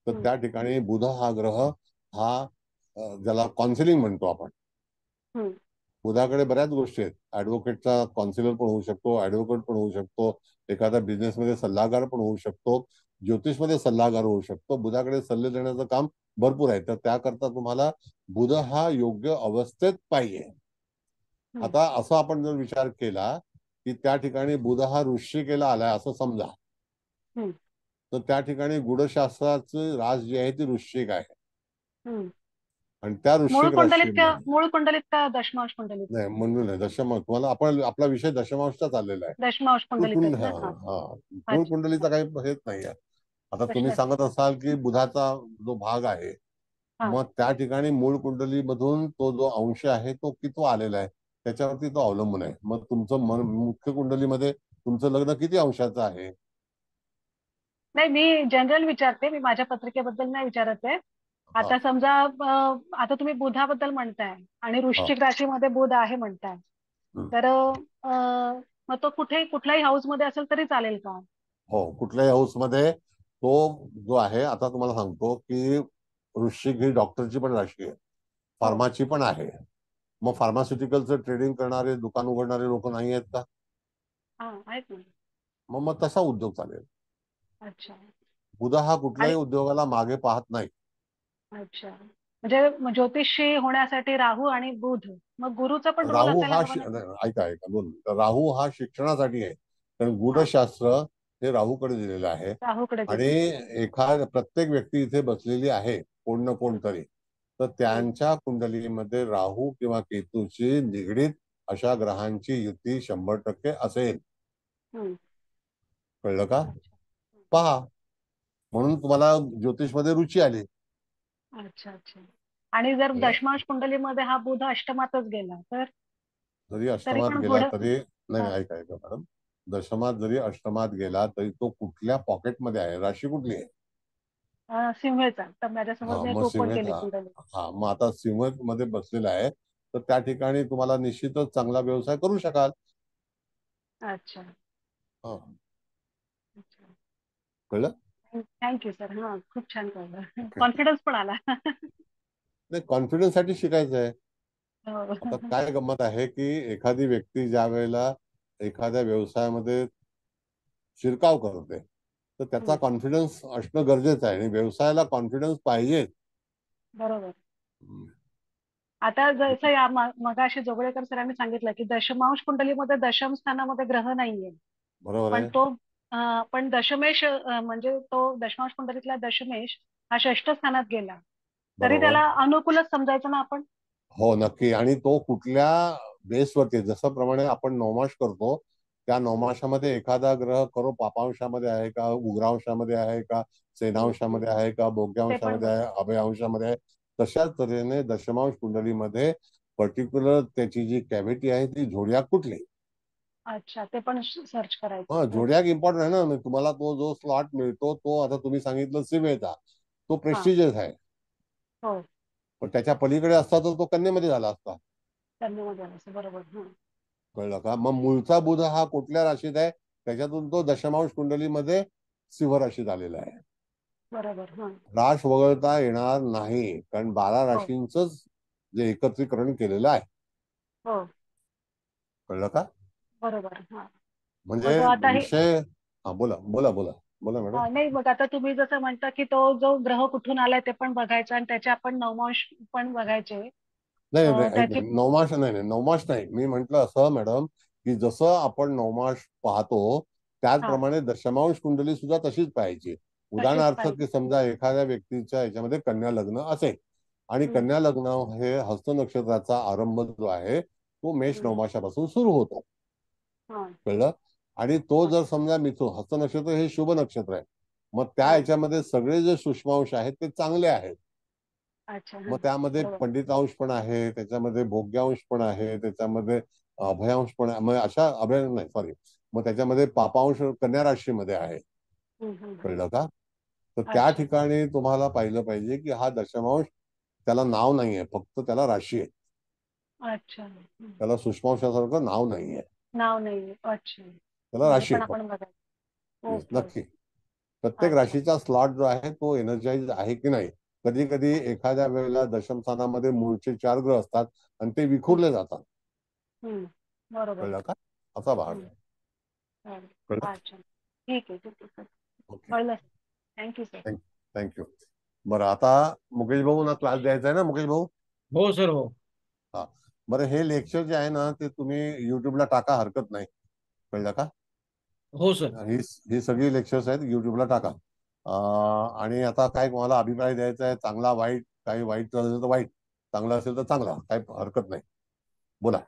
तर त्या ठिकाणी बुध हा ग्रह हा ज्याला काउन्सिलिंग म्हणतो आपण, बुधाकडे बऱ्याच गोष्टी आहेत. ऍडव्होकेटचा काउन्सिलर पण होऊ शकतो, ऍडव्होकेट पण होऊ शकतो, एखादा बिझनेसमध्ये सल्लागार पण होऊ शकतो, ज्योतिषमध्ये सल्लागार होऊ शकतो. बुधाकडे सल्ले देण्याचं काम भरपूर आहे. तर त्याकरता तुम्हाला बुध हा योग्य अवस्थेत पाहिजे. आता असं आपण जर विचार केला की त्या ठिकाणी बुध हा वृश्चिकेला आलाय असं समजा, तर त्या ठिकाणी गुढशास्त्राचं रास जी आहे ती वृश्चिक आहे. आणि त्या वृश्चिक मूळ कुंडलीत का दशमांश कुंडलीत? नाही, म्हणून नाही, दशमांश. तुम्हाला आपण आपला विषय दशमांशचा चाललेला आहे. दशमांश कुंडलीत मूळ कुंडलीचा काही हेच नाहीये. आता तुम्ही सांगत असाल की बुधाचा जो भाग आहे, मग त्या ठिकाणी मूळ कुंडली मधून तो जो अंश आहे तो किती आलेला आहे त्याच्यावरती तो अवलंबून आहे. मग तुमचं मुख्य कुंडलीमध्ये तुमचं लग्न किती अंशाचं आहे? नाही, मी जनरल विचारते, मी माझ्या पत्रिकेबद्दल नाही विचारत आहे. आता समजा आता तुम्ही बुधाबद्दल म्हणताय आणि वृश्चिक राशीमध्ये बुध आहे म्हणताय, तर मग तो कुठल्याही हाऊस मध्ये असेल तरी चालेल का? हो, कुठल्याही हाऊस मध्ये तो जो आहे. आता तुम्हाला सांगतो की वृश्चिक ही डॉक्टरची पण राशी आहे, फार्माची पण आहे. मग फार्मास्युटिकलचं ट्रेडिंग करणारे, दुकान उघडणारे लोक नाही आहेत का? आहेत ना. मग तसा उद्योग चालेल. अच्छा. बुध हा कुठल्याही उद्योगाला मागे पाहत नाही. अच्छा, म्हणजे ज्योतिषी होण्यासाठी राहू आणि बुध, मग गुरुचा पण रोल राहू हा असायला ऐका 2 मिनिटं. राहू हा शिक्षणासाठी आहे, कारण गूढशास्त्र हे राहूकडे दिलेलं आहे. आणि प्रत्येक व्यक्ती इथे बसलेली आहे कोण ना कोण तरी, तर त्यांच्या कुंडलीमध्ये राहू किंवा केतूची निगडीत अशा ग्रहांची युती 100% असेल. कळलं का? पहा, म्हणून तुम्हाला ज्योतिषमध्ये रुची आली. अच्छा अच्छा. आणि जर दशमांश कुंडलीमध्ये हा बुध अष्टमातच गेला तर? जरी अष्टमात गेला तरी नाही, ऐका मॅडम, दशमात जरी अष्टमात गेला तरी तो कुठल्या पॉकेटमध्ये आहे? राशी कुठली आहे? सिंहचा. तर माझ्यासमोर ओपन केली कुंडली. मग आता सिंह मध्ये बसलेला आहे, तर त्या ठिकाणी तुम्हाला निश्चितच चांगला व्यवसाय करू शकाल. अच्छा. कळलं? Thank you sir. हा, खूप छान कळलं. कॉन्फिडन्स पण आला. नाही, कॉन्फिडन्स साठी शिकायचं आहे. आता हो. काय गंमत आहे की एखादी व्यक्ती ज्या वेळेला एखाद्या व्यवसायामध्ये शिरकाव करते तर त्याचा कॉन्फिडन्स असणं गरजेचं आहे आणि व्यवसायाला कॉन्फिडन्स पाहिजे. बरोबर. आता जसं मगाशी जोगळेकर सरांनी सांगितलं की दशमांश कुंडलीमध्ये दशम स्थानामध्ये ग्रह नाहीये. बरोबर पण आहे. तो पण दशमेश म्हणजे तो दशमांश कुंडलीतला दशमेश हा षष्ठ स्थानात गेला तरी बरोबर. त्याला अनुकूलच समजायचं ना आपण. हो, नक्की. आणि तो कुठल्या बेसवरती, जसं प्रमाणे आपण नवमाश करतो त्या नवमाशामध्ये एखादा ग्रह करो पापांशामध्ये आहे का, उग्रांशामध्ये आहे का, सेनांशामध्ये आहे का, ते पण भोग्यांशामध्ये आहे, बघा. अभयांशामध्ये आहे, तशाच तऱ्हेने दशमांश कुंडलीमध्ये पर्टिक्युलर त्याची जी कॅव्हिटी आहे ती झोडियाक कुठली. अच्छा, ते पण सर्च करायचं. हा, झोडियाक इम्पॉर्टंट आहे ना. तुम्हाला तो जो स्लॉट मिळतो तो आता तुम्ही सांगितलं सिंहचा, तो हा. प्रेस्टिजियस आहे. हो, पण त्याच्या पलीकडे असता तर तो कन्येमध्ये झाला असता. कन्येमध्ये आलं. बरोबर. कळलं का? मग मूळचा बुध हा कुठल्या राशीत आहे त्याच्यातून तो दशमांश कुंडलीमध्ये सिंह राशीत आलेला आहे. बरोबर. राश वगळता येणार नाही, कारण 12 हो, राशींच जे एकत्रीकरण केलेलं आहे. हो, कळलं का? बरोबर. म्हणजे मग आता हे विषय. हा, बोला बोला बोला बोला मॅडम. नाही, मग आता तुम्ही जसं म्हणता की तो जो ग्रह कुठून आलाय ते पण बघायचं आणि त्याचे आपण नवमांश पण बघायचे. नाही नाही ऐक त्याची ना, नवमाश नाही नवमाश नाही. मी म्हंटल असं मॅडम की जसं आपण नवमाश पाहतो हा, त्याचप्रमाणे दशमांश कुंडली सुद्धा तशीच पाहायची. तशीच उदाहरणार्थ की पाहिजे. समजा एखाद्या व्यक्तीच्या याच्यामध्ये कन्या लग्न असेल आणि हम्म, कन्या लग्न हे हस्त नक्षत्राचा आरंभ जो आहे तो मेष हम्म, नवमाशापासून सुरू होतो. हा, कळलं? आणि तो हा, जर समजा मिथुन, हस्त नक्षत्र हे शुभ नक्षत्र आहे, मग त्या हा. याच्यामध्ये सगळे जे सूक्ष्मांश आहेत ते चांगले आहेत. अच्छा. मग त्यामध्ये बरोबर. पंडितांश पण आहे, त्याच्यामध्ये भोग्यांश पण आहे, त्याच्यामध्ये अभयांश पण आहे. मग अशा अभय नाही सॉरी, मग त्याच्यामध्ये पापांश कन्या राशीमध्ये आहे. हम्म. कळलं का? तर त्या अच्छा. ठिकाणी तुम्हाला पाहिलं पाहिजे की हा दशमांश त्याला नाव नाहीये, फक्त त्याला राशी आहे. अच्छा. त्याला सूक्ष्मांशासारखं नाव नाहीये, नाव नाही. अच्छा. त्याला हे राशी पण आहे फक्त. आपण बघायचं. Yes, okay. नक्की. प्रत्येक अच्छा. राशीचा स्लॉट जो आहे तो एनर्जाइज आहे की नाही. कधी कधी एखाद्या वेळेला दशम स्थानामध्ये मूळचे 4 ग्रह असतात आणि ते हम्म, विखुरले जातात. बरोबर. कळलं का? असा भाग हम्म, आहे. चालेल. कळलं? अच्छा. ठीक आहे सर. ओके, कळलं. Thank you sir. थँक्यू. बरं, आता मुकेश भाऊ ना क्लास द्यायचा आहे ना, मुकेश भाऊ? हो सर, हो. हा, बरं, हे लेक्चर जे आहे ना ते तुम्ही युट्यूबला टाका, हरकत नाही. कळलं का? हो सर. ही सगळी लेक्चर्स आहेत, युट्यूबला टाका. आणि आता काय तुम्हाला अभिप्राय द्यायचा आहे, चांगला वाईट, काही वाईट असेल तर वाईट, चांगला असेल तर चांगला, काही हरकत नाही, बोला.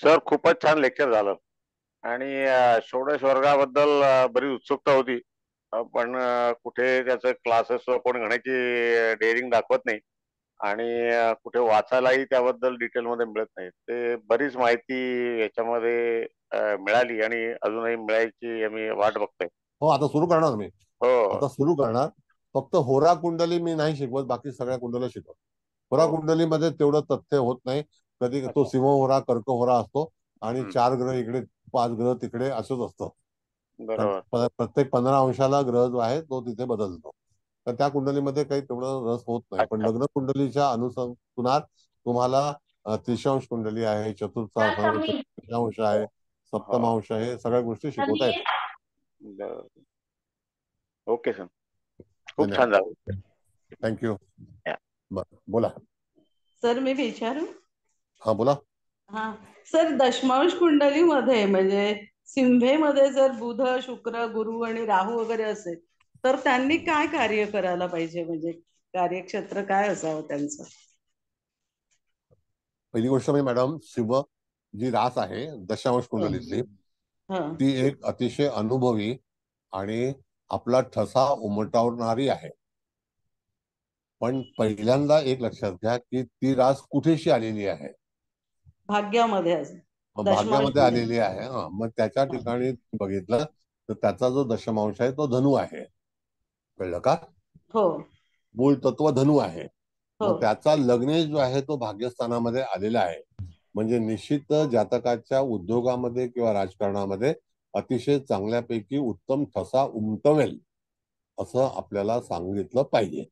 सर खूपच छान लेक्चर झालं आणि षोडश वर्गाबद्दल बरीच उत्सुकता होती. पण कुठे त्याचे क्लासेस कोण घेण्याची डेअरिंग दाखवत नाही आणि कुठे वाचायलाही त्याबद्दल डिटेलमध्ये मिळत नाही. ते बरीच माहिती याच्यामध्ये मिळाली आणि अजूनही मिळायची आम्ही वाट बघतोय. हो, आता सुरू करणार मी. हो आता सुरू करणार. फक्त होरा कुंडली मी नाही शिकवत, बाकी सगळ्या कुंडल्या शिकवत. होरा हो. कुंडलीमध्ये तेवढं तथ्य होत नाही. कधी तो अच्छा. सिंह होरा, कर्क होरा असतो आणि हम्म. 4 ग्रह इकडे, 5 ग्रह तिकडे असंच असतं. बरोबर. प्रत्येक 15 अंशाला ग्रह जो आहे तो तिथे बदलतो. तर त्या कुंडलीमध्ये काही तेवढं रस होत नाही. पण अच्छा. लग्न कुंडलीच्या अनुसंधानात तुम्हाला त्रिशांश कुंडली आहे, चतुर्थांश आहे, हो. सप्तमांश आहे, सगळ्या गोष्टी शिकवता येतात. बरोबर. ओके सर, खूप छान धन्यवाद. झालं. थँक्यू. बोला. सर मी विचारू? हा, बोला. हा सर, दशमांश कुंडलीमध्ये म्हणजे सिंहेमध्ये जर बुध, शुक्र, गुरु आणि राहू वगैरे असेल तर त्यांनी काय कार्य करायला पाहिजे, म्हणजे कार्यक्षेत्र काय असावं त्यांचं? पहिली गोष्ट म्हणजे मॅडम, शिव जी रास आहे दशांश कुंडलीतली, हा. ती एक अतिशय अनुभवी आणि आपला ठसा उमटवणारी आहे. पण पहिल्यांदा एक लक्षात घ्या की ती रास कुठेशी आलेली आहे. भाग्यामध्ये दशमांश भाग्यामध्ये मध्ये. आलेली आहे. मग त्याच्या ठिकाणी बघितलं तर त्याचा जो दशमांश आहे तो धनु आहे. कळलं का? हो मूळ तत्व धनु आहे. हो. मग त्याचा लग्नेश जो आहे तो भाग्यस्थानामध्ये आलेला आहे. म्हणजे निश्चित जातकाच्या उद्योगामध्ये किंवा राजकारणामध्ये अतिशय चांगल्यापैकी उत्तम ठसा उमटवेल असं आपल्याला सांगितलं पाहिजे.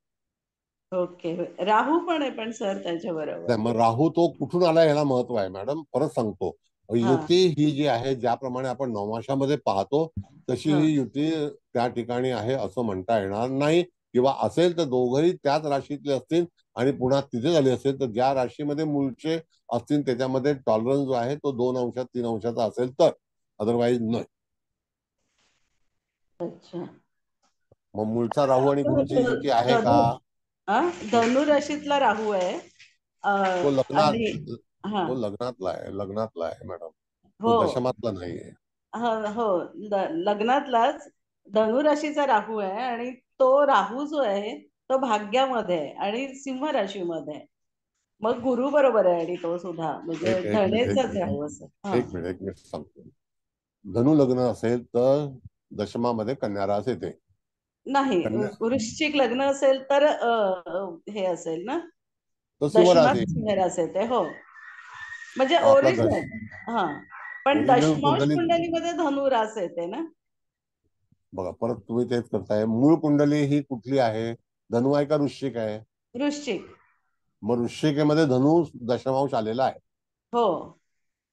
ओके. राहू पण आहे पण सर त्याच्याबरोबर. मग राहू तो कुठून आला याला महत्व आहे मॅडम. परत सांगतो, युती ही जी आहे ज्याप्रमाणे आपण नवमाशामध्ये पाहतो तशी ही युती त्या ठिकाणी आहे असं म्हणता येणार नाही, किंवा असेल तर दोघंही त्याच राशीतले असतील आणि पुन्हा तिथे झाले असेल तर ज्या राशीमध्ये मूळचे असतील त्याच्यामध्ये टॉलरन्स जो आहे तो 2 अंशात 3 अंशाचा असेल तर, अदरवाईज नाही. अच्छा. मग मूळचा राहू आणि गुरुची युती आहे का? धनु राशीतला राहू आहे तो आणि तो लग्नातला आहे मॅडम. हो तो दशमातला नाहीये. हो लग्नातलाच धनु राशीचा राहू आहे आणि तो राहू जो आहे तो भाग्यामध्ये आहे आणि सिंह राशीमध्ये आहे. मग गुरु बरोबर आहे आणि तो सुद्धा म्हणजे धनेचाच राहू असं. एक मिनिट सांगतो. धनु लग्न असेल तर दशमामध्ये कन्या रास येते. नाही, वृश्चिक लग्न असेल तर हे असेल ना, तो सिंह रास सिंह रास येते. हो म्हणजे ओरिजिनल. पण दशमांश कुंडलीमध्ये धनु रास येते ना. बघा परत तुम्ही तेच करताय. मूळ कुंडली ही कुठली आहे? धनु आहे का वृश्चिक आहे? वृश्चिक. मग वृश्चिकेमध्ये धनु दशमांश आलेला आहे. हो.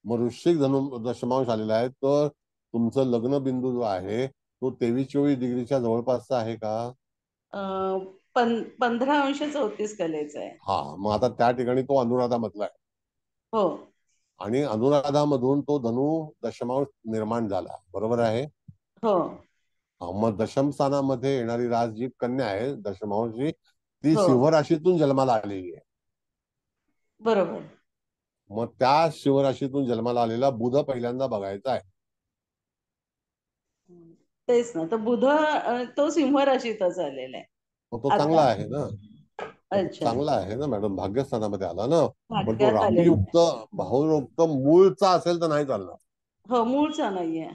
मग वृश्चिक धनु दशमांश आलेला आहे तर तुमचं लग्न बिंदू जो आहे तो 23-24 डिग्रीच्या जवळपासचा आहे का? 15 अंश 34 कलेचा आहे. मग आता त्या ठिकाणी तो अनुराधामधला आहे. हो. आणि अनुराधामधून तो धनु दशमांश निर्माण झाला, बरोबर आहे? हो. मग दशम स्थानामध्ये येणारी रास जी कन्या आहे दशमांशी, ती सिंह राशीतून जन्माला आलेली आहे. बरोबर. मग त्या सिंह राशीतून जन्माला आलेला बुध पहिल्यांदा बघायचा आहे. तेच ना, तर बुध तो सिंह राशीतच आलेला आहे. मग तो चांगला आहे ना. चांगला आहे ना मॅडम, भाग्यस्थानामध्ये आला ना. पण तो राहुयुक्त मूळचा असेल तर नाही चालणार. हो, मूळचा नाहीये.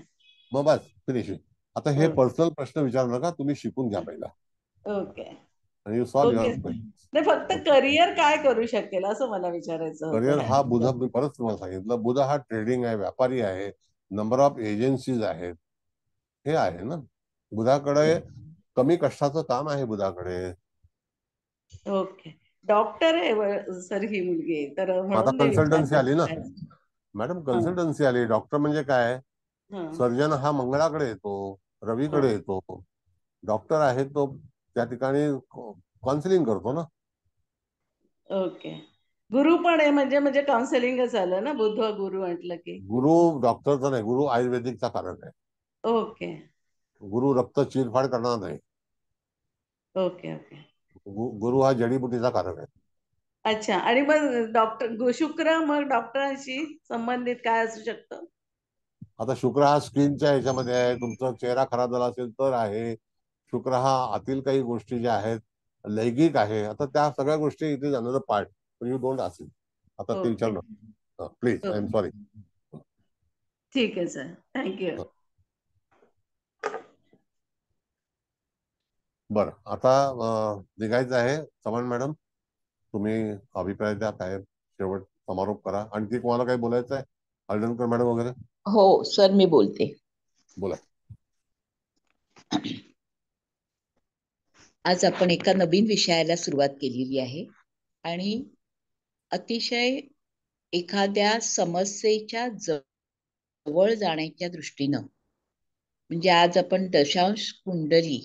मग बस फिनिश. आता हे पर्सनल प्रश्न विचारू नका, तुम्ही शिकून घ्या पहिला. ओके. आणि यू सॉल्व युअर क्वेश्चन. नाही, फक्त करिअर काय करू शकेल असं मला विचारायचं. करिअर हा बुध, मी परत तुम्हाला सांगितलं, बुध हा ट्रेडिंग आहे, व्यापारी आहे, नंबर ऑफ एजन्सीज आहेत, हे आहे ना. बुधाकडे कमी कष्टाचं काम आहे बुधाकडे. ओके. डॉक्टर आहे सर ही मुलगी, तर आता कन्सल्टन्सी आली ना मॅडम, कन्सल्टन्सी आली. डॉक्टर म्हणजे काय? सर्जन हा मंगळाकडे येतो, रवीकडे येतो. डॉक्टर आहे तो त्या ठिकाणी काउन्सिलिंग करतो ना. ओके. गुरु पण आहे म्हणजे काउन्सिलिंगच आलं ना. बुध गुरु म्हटलं की गुरु डॉक्टरचा नाही, गुरु आयुर्वेदिकचा कारक आहे. ओके. गुरु रक्त चिरफाड करणार नाही. Okay okay. गुरु हा जडीबुटीचा कारक आहे. अच्छा. आणि मग शुक्र मग डॉक्टरांशी संबंधित काय असू शकतं? आता शुक्र हा स्किनच्या ह्याच्यामध्ये आहे. तुमचा चेहरा खराब झाला असेल तर आहे. शुक्र हा आतील काही गोष्टी ज्या आहेत लैंगिक आहे. आता त्या सगळ्या गोष्टी इथे जाणार पार्ट, पण यू डोंट असेल. आता ते विचार ना प्लीज. I am sorry. ठीक आहे सर, थँक्यू. बरं, आता निघायचं आहे. चव्हाण मॅडम, तुम्ही अभिप्राय द्या, काय शेवट समारोप करा. आणखी कोणाला काही बोलायचं आहे? हळदणकर मॅडम वगैरे? हो सर, मी बोलते. बोला. आज आपण एका नवीन विषयाला सुरुवात केलेली आहे आणि अतिशय एखाद्या समस्येच्या जवळ जाण्याच्या दृष्टीनं, म्हणजे आज आपण दशांश कुंडली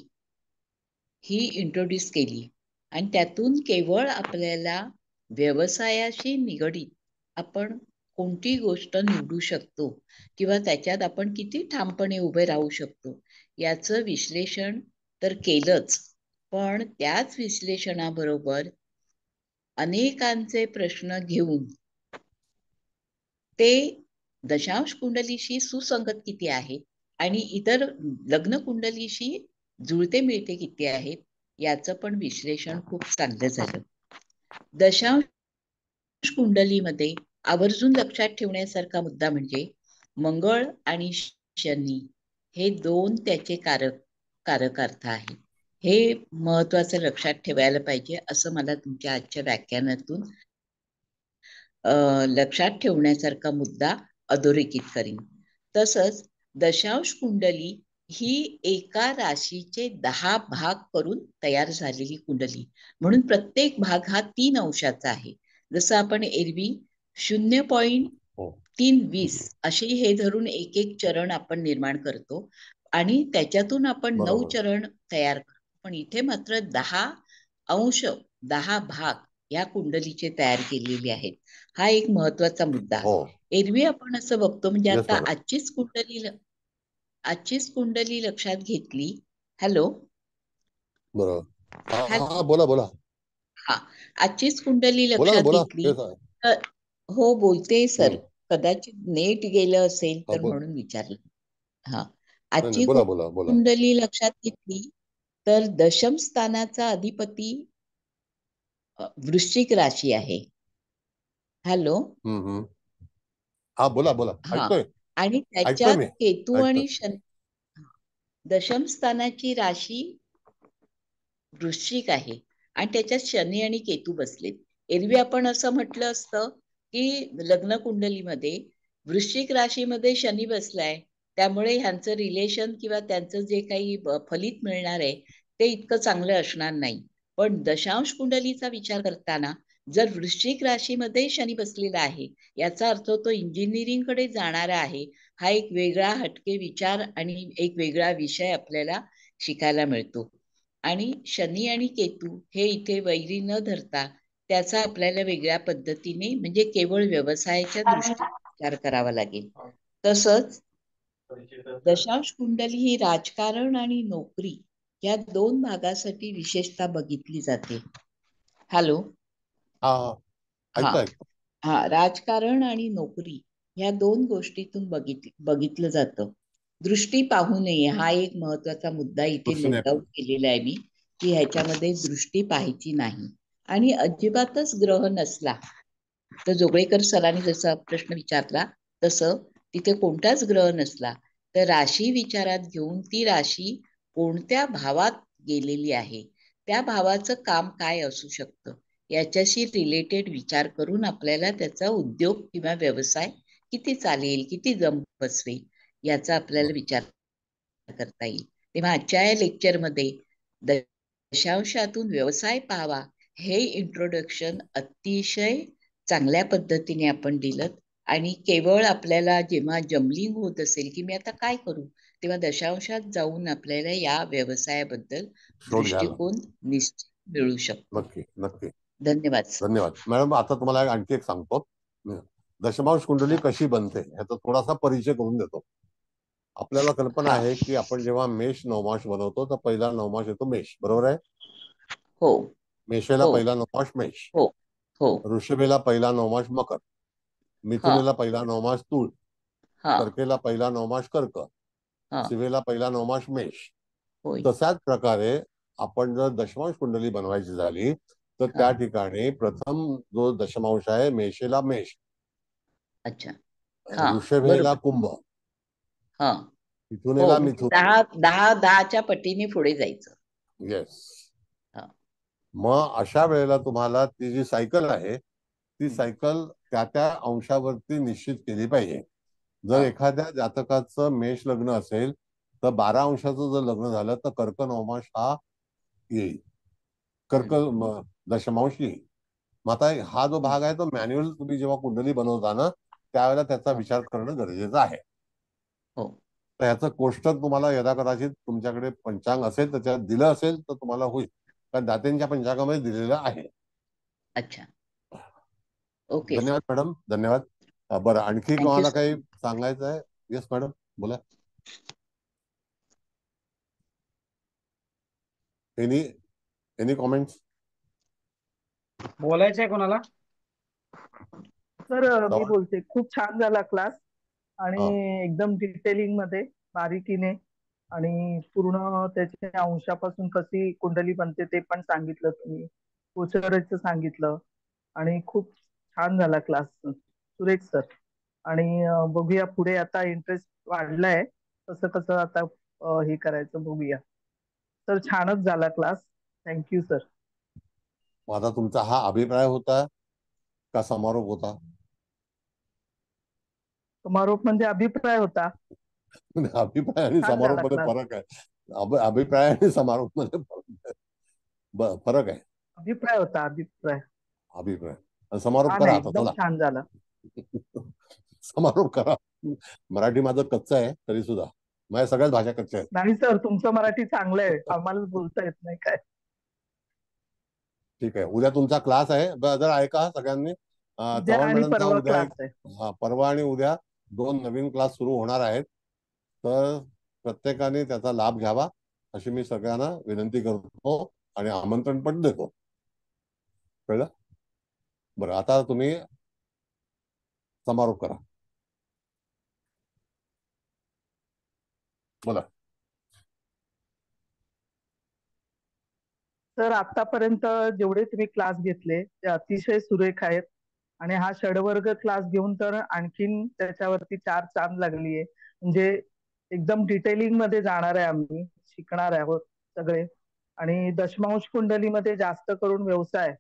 ही इंट्रोड्यूस केली आणि त्यातून केवळ आपल्याला व्यवसायाशी निगडीत आपण कोणती गोष्ट निवडू शकतो किंवा त्याच्यात आपण किती ठामपणे उभे राहू शकतो याचं विश्लेषण तर केलंच, पण त्याच विश्लेषणाबरोबर अनेकांचे प्रश्न घेऊन ते दशांश कुंडलीशी सुसंगत किती आहे आणि इतर लग्न कुंडलीशी जुळते मिळते किती आहे याचं पण विश्लेषण खूप चांगलं झालं. दशांश कुंडलीमध्ये आवर्जून लक्षात ठेवण्यासारखा मुद्दा म्हणजे मंगळ आणि शनी हे दोन त्याचे कारक अर्थ आहेत. हे महत्वाचं लक्षात ठेवायला पाहिजे असं मला तुमच्या आजच्या व्याख्यानातून लक्षात ठेवण्यासारखा मुद्दा अधोरेखित करीन. तसंच दशांश कुंडली ही एका राशीचे 10 भाग करून तयार झालेली कुंडली, म्हणून प्रत्येक भाग हा 3 अंशाचा आहे. जसं आपण एरवी 0.320 असे हे धरून एक एक चरण आपण निर्माण करतो आणि त्याच्यातून आपण 9 बरोबर. चरण तयार करतो. पण इथे मात्र 10 अंश 10 भाग या कुंडलीचे तयार केलेले आहेत. हा एक महत्वाचा मुद्दा. हो एरवी आपण असं बघतो, म्हणजे येस आता मॅडम. आजचीच कुंडली लक्षात घेतली. हॅलो बरोबर. हा हॅलो हा बोला बोला हा आजचीच कुंडली बोला ना लक्षात बोला. घेतली तेच आहे. तर हो बोलते सर, हम्म. कदाचित नेट गेलं असेल हा तर बोल. म्हणून विचारलं. हा नाही नाही आजची बोला बोला बोला. कुंडली लक्षात घेतली तर दशम स्थानाचा अधिपती वृश्चिक राशी आहे. हॅलो हम्म. हा बोला बोला. हा ऐकतोय आणि ऐकतोय त्याच्यात मी. केतू ऐकतोय. आणि शनी, दशम स्थानाची राशी वृश्चिक आहे आणि त्याच्यात शनी आणि केतू बसलेत. एरवी आपण असं म्हटलं असतं की लग्न कुंडलीमध्ये वृश्चिक राशीमध्ये शनी बसलाय, त्यामुळे ह्यांचं रिलेशन किंवा त्यांचं जे काही फलित मिळणार आहे ते इतकं चांगलं असणार नाही. पण दशांश कुंडलीचा विचार करताना जर वृश्चिक राशीमध्ये शनी बसलेला आहे, याचा अर्थ तो इंजिनिअरिंग कडे जाणारा आहे. हा एक वेगळा हटके विचार आणि एक वेगळा विषय आपल्याला शिकायला मिळतो. आणि शनी आणि केतू हे इथे वैरी न धरता त्याचा आपल्याला वेगळ्या पद्धतीने, म्हणजे केवळ व्यवसायाच्या दृष्टीने विचार करावा लागेल. तसंच दशांश कुंडली ही राजकारण आणि नोकरी या 2 भागासाठी विशेषतः बघितली जाते. हॅलो हा हा हा ऐकतो ऐकतो. हा राजकारण आणि नोकरी ह्या 2 गोष्टीतून बघितलं जातं. दृष्टी पाहू नये हा एक महत्वाचा मुद्दा इथे दृष्टी नोट नाही डाऊन पाहत. केलेला आहे मी, की ह्याच्यामध्ये दृष्टी पाहायची नाही. आणि अजिबातच ग्रह नसला तर जोगळेकर सरांनी जसा प्रश्न विचारला तसं तिथे कोणताच ग्रह नसला तर राशी विचारात घेऊन ती राशी कोणत्या भावात गेलेली आहे, त्या भावाचं काम काय असू शकतं, याच्याशी रिलेटेड विचार करून आपल्याला त्याचा उद्योग किंवा व्यवसाय किती चालेल, किती जम बसवेल याचा आपल्याला विचार करता येईल. तेव्हा आजच्या या लेक्चरमध्ये दशांशातून व्यवसाय पाहावा हे इंट्रोडक्शन अतिशय चांगल्या पद्धतीने आपण दिलं. आणि केवळ आपल्याला जेव्हा जमलिंग होत असेल की मी आता काय करू, तेव्हा दशांशात जाऊन आपल्याला या व्यवसायाबद्दल शोध घ्यायला. दृष्टिकोन निश्चित मिळू शकतो. नक्की नक्की. धन्यवाद सर. धन्यवाद मॅडम. आता तुम्हाला आणखी एक सांगतो. दशमांश कुंडली कशी बनते ह्याचा थोडासा परिचय करून देतो. आपल्याला कल्पना हा आहे की आपण जेव्हा मेष नवमाश बनवतो तर पहिला नवमाश येतो मेष, बरोबर आहे. हो मेषेला हो पहिला नवमाश मेष, हो हो ऋषभेला पहिला नवमाश मकर, हा मिथुनेला पहिला नवमाश तूळ, हा कर्केला पहिला नवमाश कर्क, हा शिवेला पहिला नवमाश मेष. होय तशाच प्रकारे आपण जर दशमांश कुंडली बनवायची झाली तर हा त्या ठिकाणी प्रथम जो दशमांश आहे मेषेला मेष, अच्छा हा ऋषभेला बरोबर कुंभ, हा हो, मिथुनेला म्हणजे मिथुन. 10-10-10च्या पटीने पुढे जायचं. येस. हा मग अशा वेळेला तुम्हाला ती जी सायकल आहे ती हम्म, सायकल त्या त्या अंशावरती निश्चित केली पाहिजे. जर हा एखाद्या जातकाचं मेष लग्न असेल तर 12 अंशाचं जर लग्न झालं तर कर्क नवमाश हा येईल, कर्क हम्म, दशमांश येईल. मग आता हा जो हम्म, भाग आहे तो मॅन्युअल तुम्ही जेव्हा कुंडली बनवता ना त्यावेळेला त्याचा हा, विचार करणं गरजेचं आहे. हो तर ह्याचं कोष्टक तुम्हाला यदा कदाचित तुमच्याकडे पंचांग असेल त्याच्यात दिलं असेल तर तुम्हाला होईल, कारण दात्यांच्या पंचांगामध्ये दिलेलं आहे. अच्छा ओके सर. धन्यवाद मॅडम. धन्यवाद. बरं आणखी थँक्यू कोणाला सर. काही सांगायचं आहे? येस मॅडम बोला. Any any comments? बोलायचंय कोणाला? सर मी बोलते, खूप छान झाला क्लास आणि हा एकदम डिटेलिंग मध्ये बारीकीने आणि पूर्ण त्याच्या अंशापासून कशी कुंडली बनते ते पण सांगितलं तुम्ही, गोचराचं सांगितलं आणि खूप छान झाला क्लास सुरेश सर. आणि बघूया पुढे, आता इंटरेस्ट वाढलाय कसं कसं आता हे करायचं बघूया. तर छानच झाला क्लास. Thank you sir. माझा तुमचा हा अभिप्राय होता का समारोप होता? समारोप म्हणजे अभिप्राय होता. अभिप्राय आणि छान झाला समारोप मध्ये क्लास. फरक आहे. अभिप्राय आणि समारोप मध्ये फरक आहे. अभिप्राय होता, अभिप्राय. अभिप्राय समारोप छान करा आहे, आता एकदम चला. छान झाला. समारोप करा. मराठी माझं कच्चं आहे तरी सुद्धा माझ्या सगळ्याच भाषा कच्च्या आहेत. नाही सर, तुमचं मराठी चांगलं आहे, आम्हाला बोलता येत नाही काय. ठीक आहे. उद्या तुमचा क्लास आहे, जरा ऐका सगळ्यांनी. उद्या चव्हाण आणि मॅडमचा परवा उद्या क्लास आहे. परवा आणि उद्या 2 नवीन क्लास सुरू होणार आहेत. तर प्रत्येकाने त्याचा लाभ घ्यावा अशी मी सगळ्यांना विनंती करतो आणि आमंत्रण पण देतो. कळलं? बरं, आता तुम्ही समारोप करा. बोला. सर, आतापर्यंत जेवढे तुम्ही क्लास घेतले ते अतिशय सुरेख आहेत आणि हा षडवर्ग क्लास घेऊन तर आणखीन त्याच्यावरती 4 चांद लागलीये. म्हणजे एकदम डिटेलिंग मध्ये जाणार आहे, आम्ही शिकणार आहोत सगळे. आणि दशमांश कुंडलीमध्ये जास्त करून व्यवसाय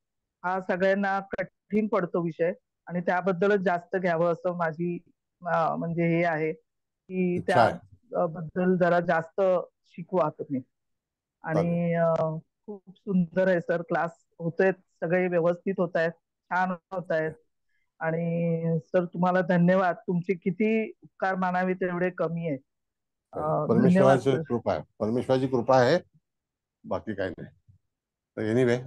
हा सगळ्यांना कठीण पडतो विषय आणि त्याबद्दलच जास्त घ्यावं असं माझी म्हणजे हे आहे की त्याबद्दल जरा जास्त शिकवा तुम्ही. आणि खूप सुंदर आहे सर क्लास, होत सगळे व्यवस्थित होत आहेत, छान होत आहेत. आणि सर तुम्हाला धन्यवाद. तुमचे किती उपकार मानावे तेवढे कमी आहे. धन्यवाद परमेश्वराची सर. कृपा आहे, परमेश्वराची कृपा आहे, बाकी काही नाही. तर एनिवे,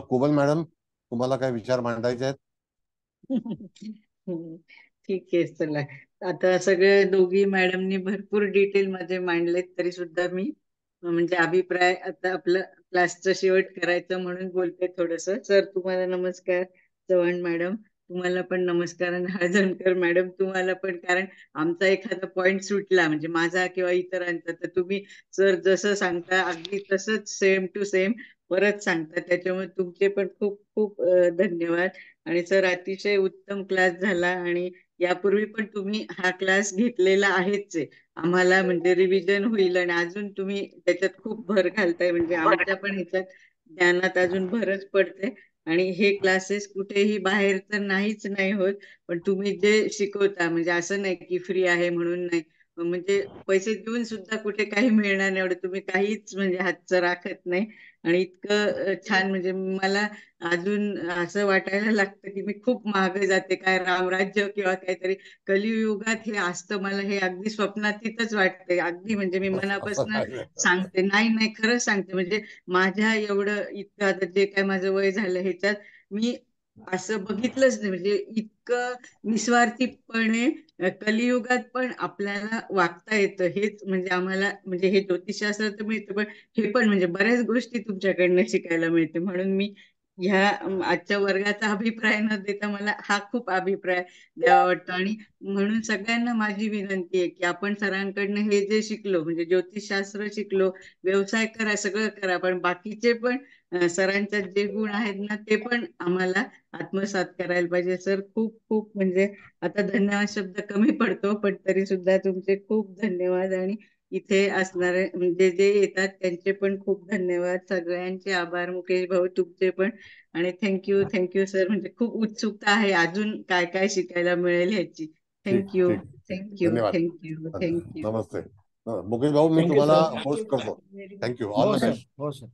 कुबल मॅडम तुम्हाला काय विचार मांडायचे आहेत? ठीक आहे, चला. आता सगळे दोघी मॅडमनी भरपूर डिटेल मध्ये मांडलेत, तरी सुद्धा मी म्हणजे अभिप्राय आता आपलं क्लासचं शेवट करायचं म्हणून बोलते थोडस. सर तुम्हाला नमस्कार, चव्हाण मॅडम तुम्हाला पण नमस्कार, आणि हळदणकर मॅडम तुम्हाला पण. कारण आमचा एखादा पॉइंट सुटला म्हणजे माझा किंवा इतरांचा, तर तुम्ही सर जसं सांगता अगदी तसंच सेम टू सेम परत सांगता, त्याच्यामुळे तुमचे पण खूप खूप धन्यवाद. आणि सर अतिशय उत्तम क्लास झाला, आणि यापूर्वी पण तुम्ही हा क्लास घेतलेला आहेच आहे. आम्हाला म्हणजे रिव्हिजन होईल आणि अजून तुम्ही त्याच्यात खूप भर घालताय, म्हणजे आमच्या पण ह्याच्यात ज्ञानात अजून भरच पडते. आणि हे क्लासेस कुठेही बाहेर तर नाहीच नाही होत, पण तुम्ही जे शिकवता म्हणजे असं नाही की फ्री आहे म्हणून नाही, म्हणजे पैसे देऊन सुद्धा कुठे काही मिळणार नाही एवढं तुम्ही काहीच म्हणजे हातचं राखत नाही. आणि इतकं छान म्हणजे मला अजून असं वाटायला लागतं की मी खूप मागे जाते, काय रामराज्य किंवा काहीतरी कलियुगात हे असतं, मला हे अगदी स्वप्नातीतच वाटते. अगदी म्हणजे मी असं मनापासून काही नाही. सांगते, नाही नाही खरंच सांगते. म्हणजे माझ्या एवढं इतकं आता जे काय माझं वय झालं ह्याच्यात मी असं बघितलंच नाही, म्हणजे इतकं निस्वार्थीपणे कलियुगात पण आपल्याला वागता येतं. हेच म्हणजे आम्हाला म्हणजे हे ज्योतिषशास्त्र तर मिळतं, पण हे पण म्हणजे बऱ्याच गोष्टी तुमच्याकडनं शिकायला मिळते. म्हणून मी ह्या आजच्या वर्गाचा अभिप्राय न देता मला हा खूप अभिप्राय द्यावा वाटतो. आणि म्हणून सगळ्यांना माझी विनंती आहे की आपण सरांकडनं हे जे शिकलो म्हणजे ज्योतिषशास्त्र शिकलो, व्यवसाय करा, सगळं करा, पण बाकीचे पण सरांच्यात जे गुण आहेत ना ते पण आम्हाला आत्मसात करायला पाहिजे. सर खूप खूप म्हणजे आता धन्यवाद शब्द कमी पडतो, पण तरी सुद्धा तुमचे खूप धन्यवाद. आणि इथे असणारे म्हणजे जे येतात त्यांचे पण खूप धन्यवाद. सगळ्यांचे आभार. मुकेश भाऊ तुमचे पण. आणि थँक्यू थँक्यू सर. म्हणजे खूप उत्सुकता आहे अजून काय काय शिकायला मिळेल ह्याची. ठीक थँक्यू ठीक ठीक, थँक्यू धन्यवाद. Thank you thank you. नमस्ते. मुकेश भाऊ, मी थँक्यू तुम्हाला सर. होस्ट करतो. थँक्यू, ऑल हो द सर, बेस्ट. हो सर.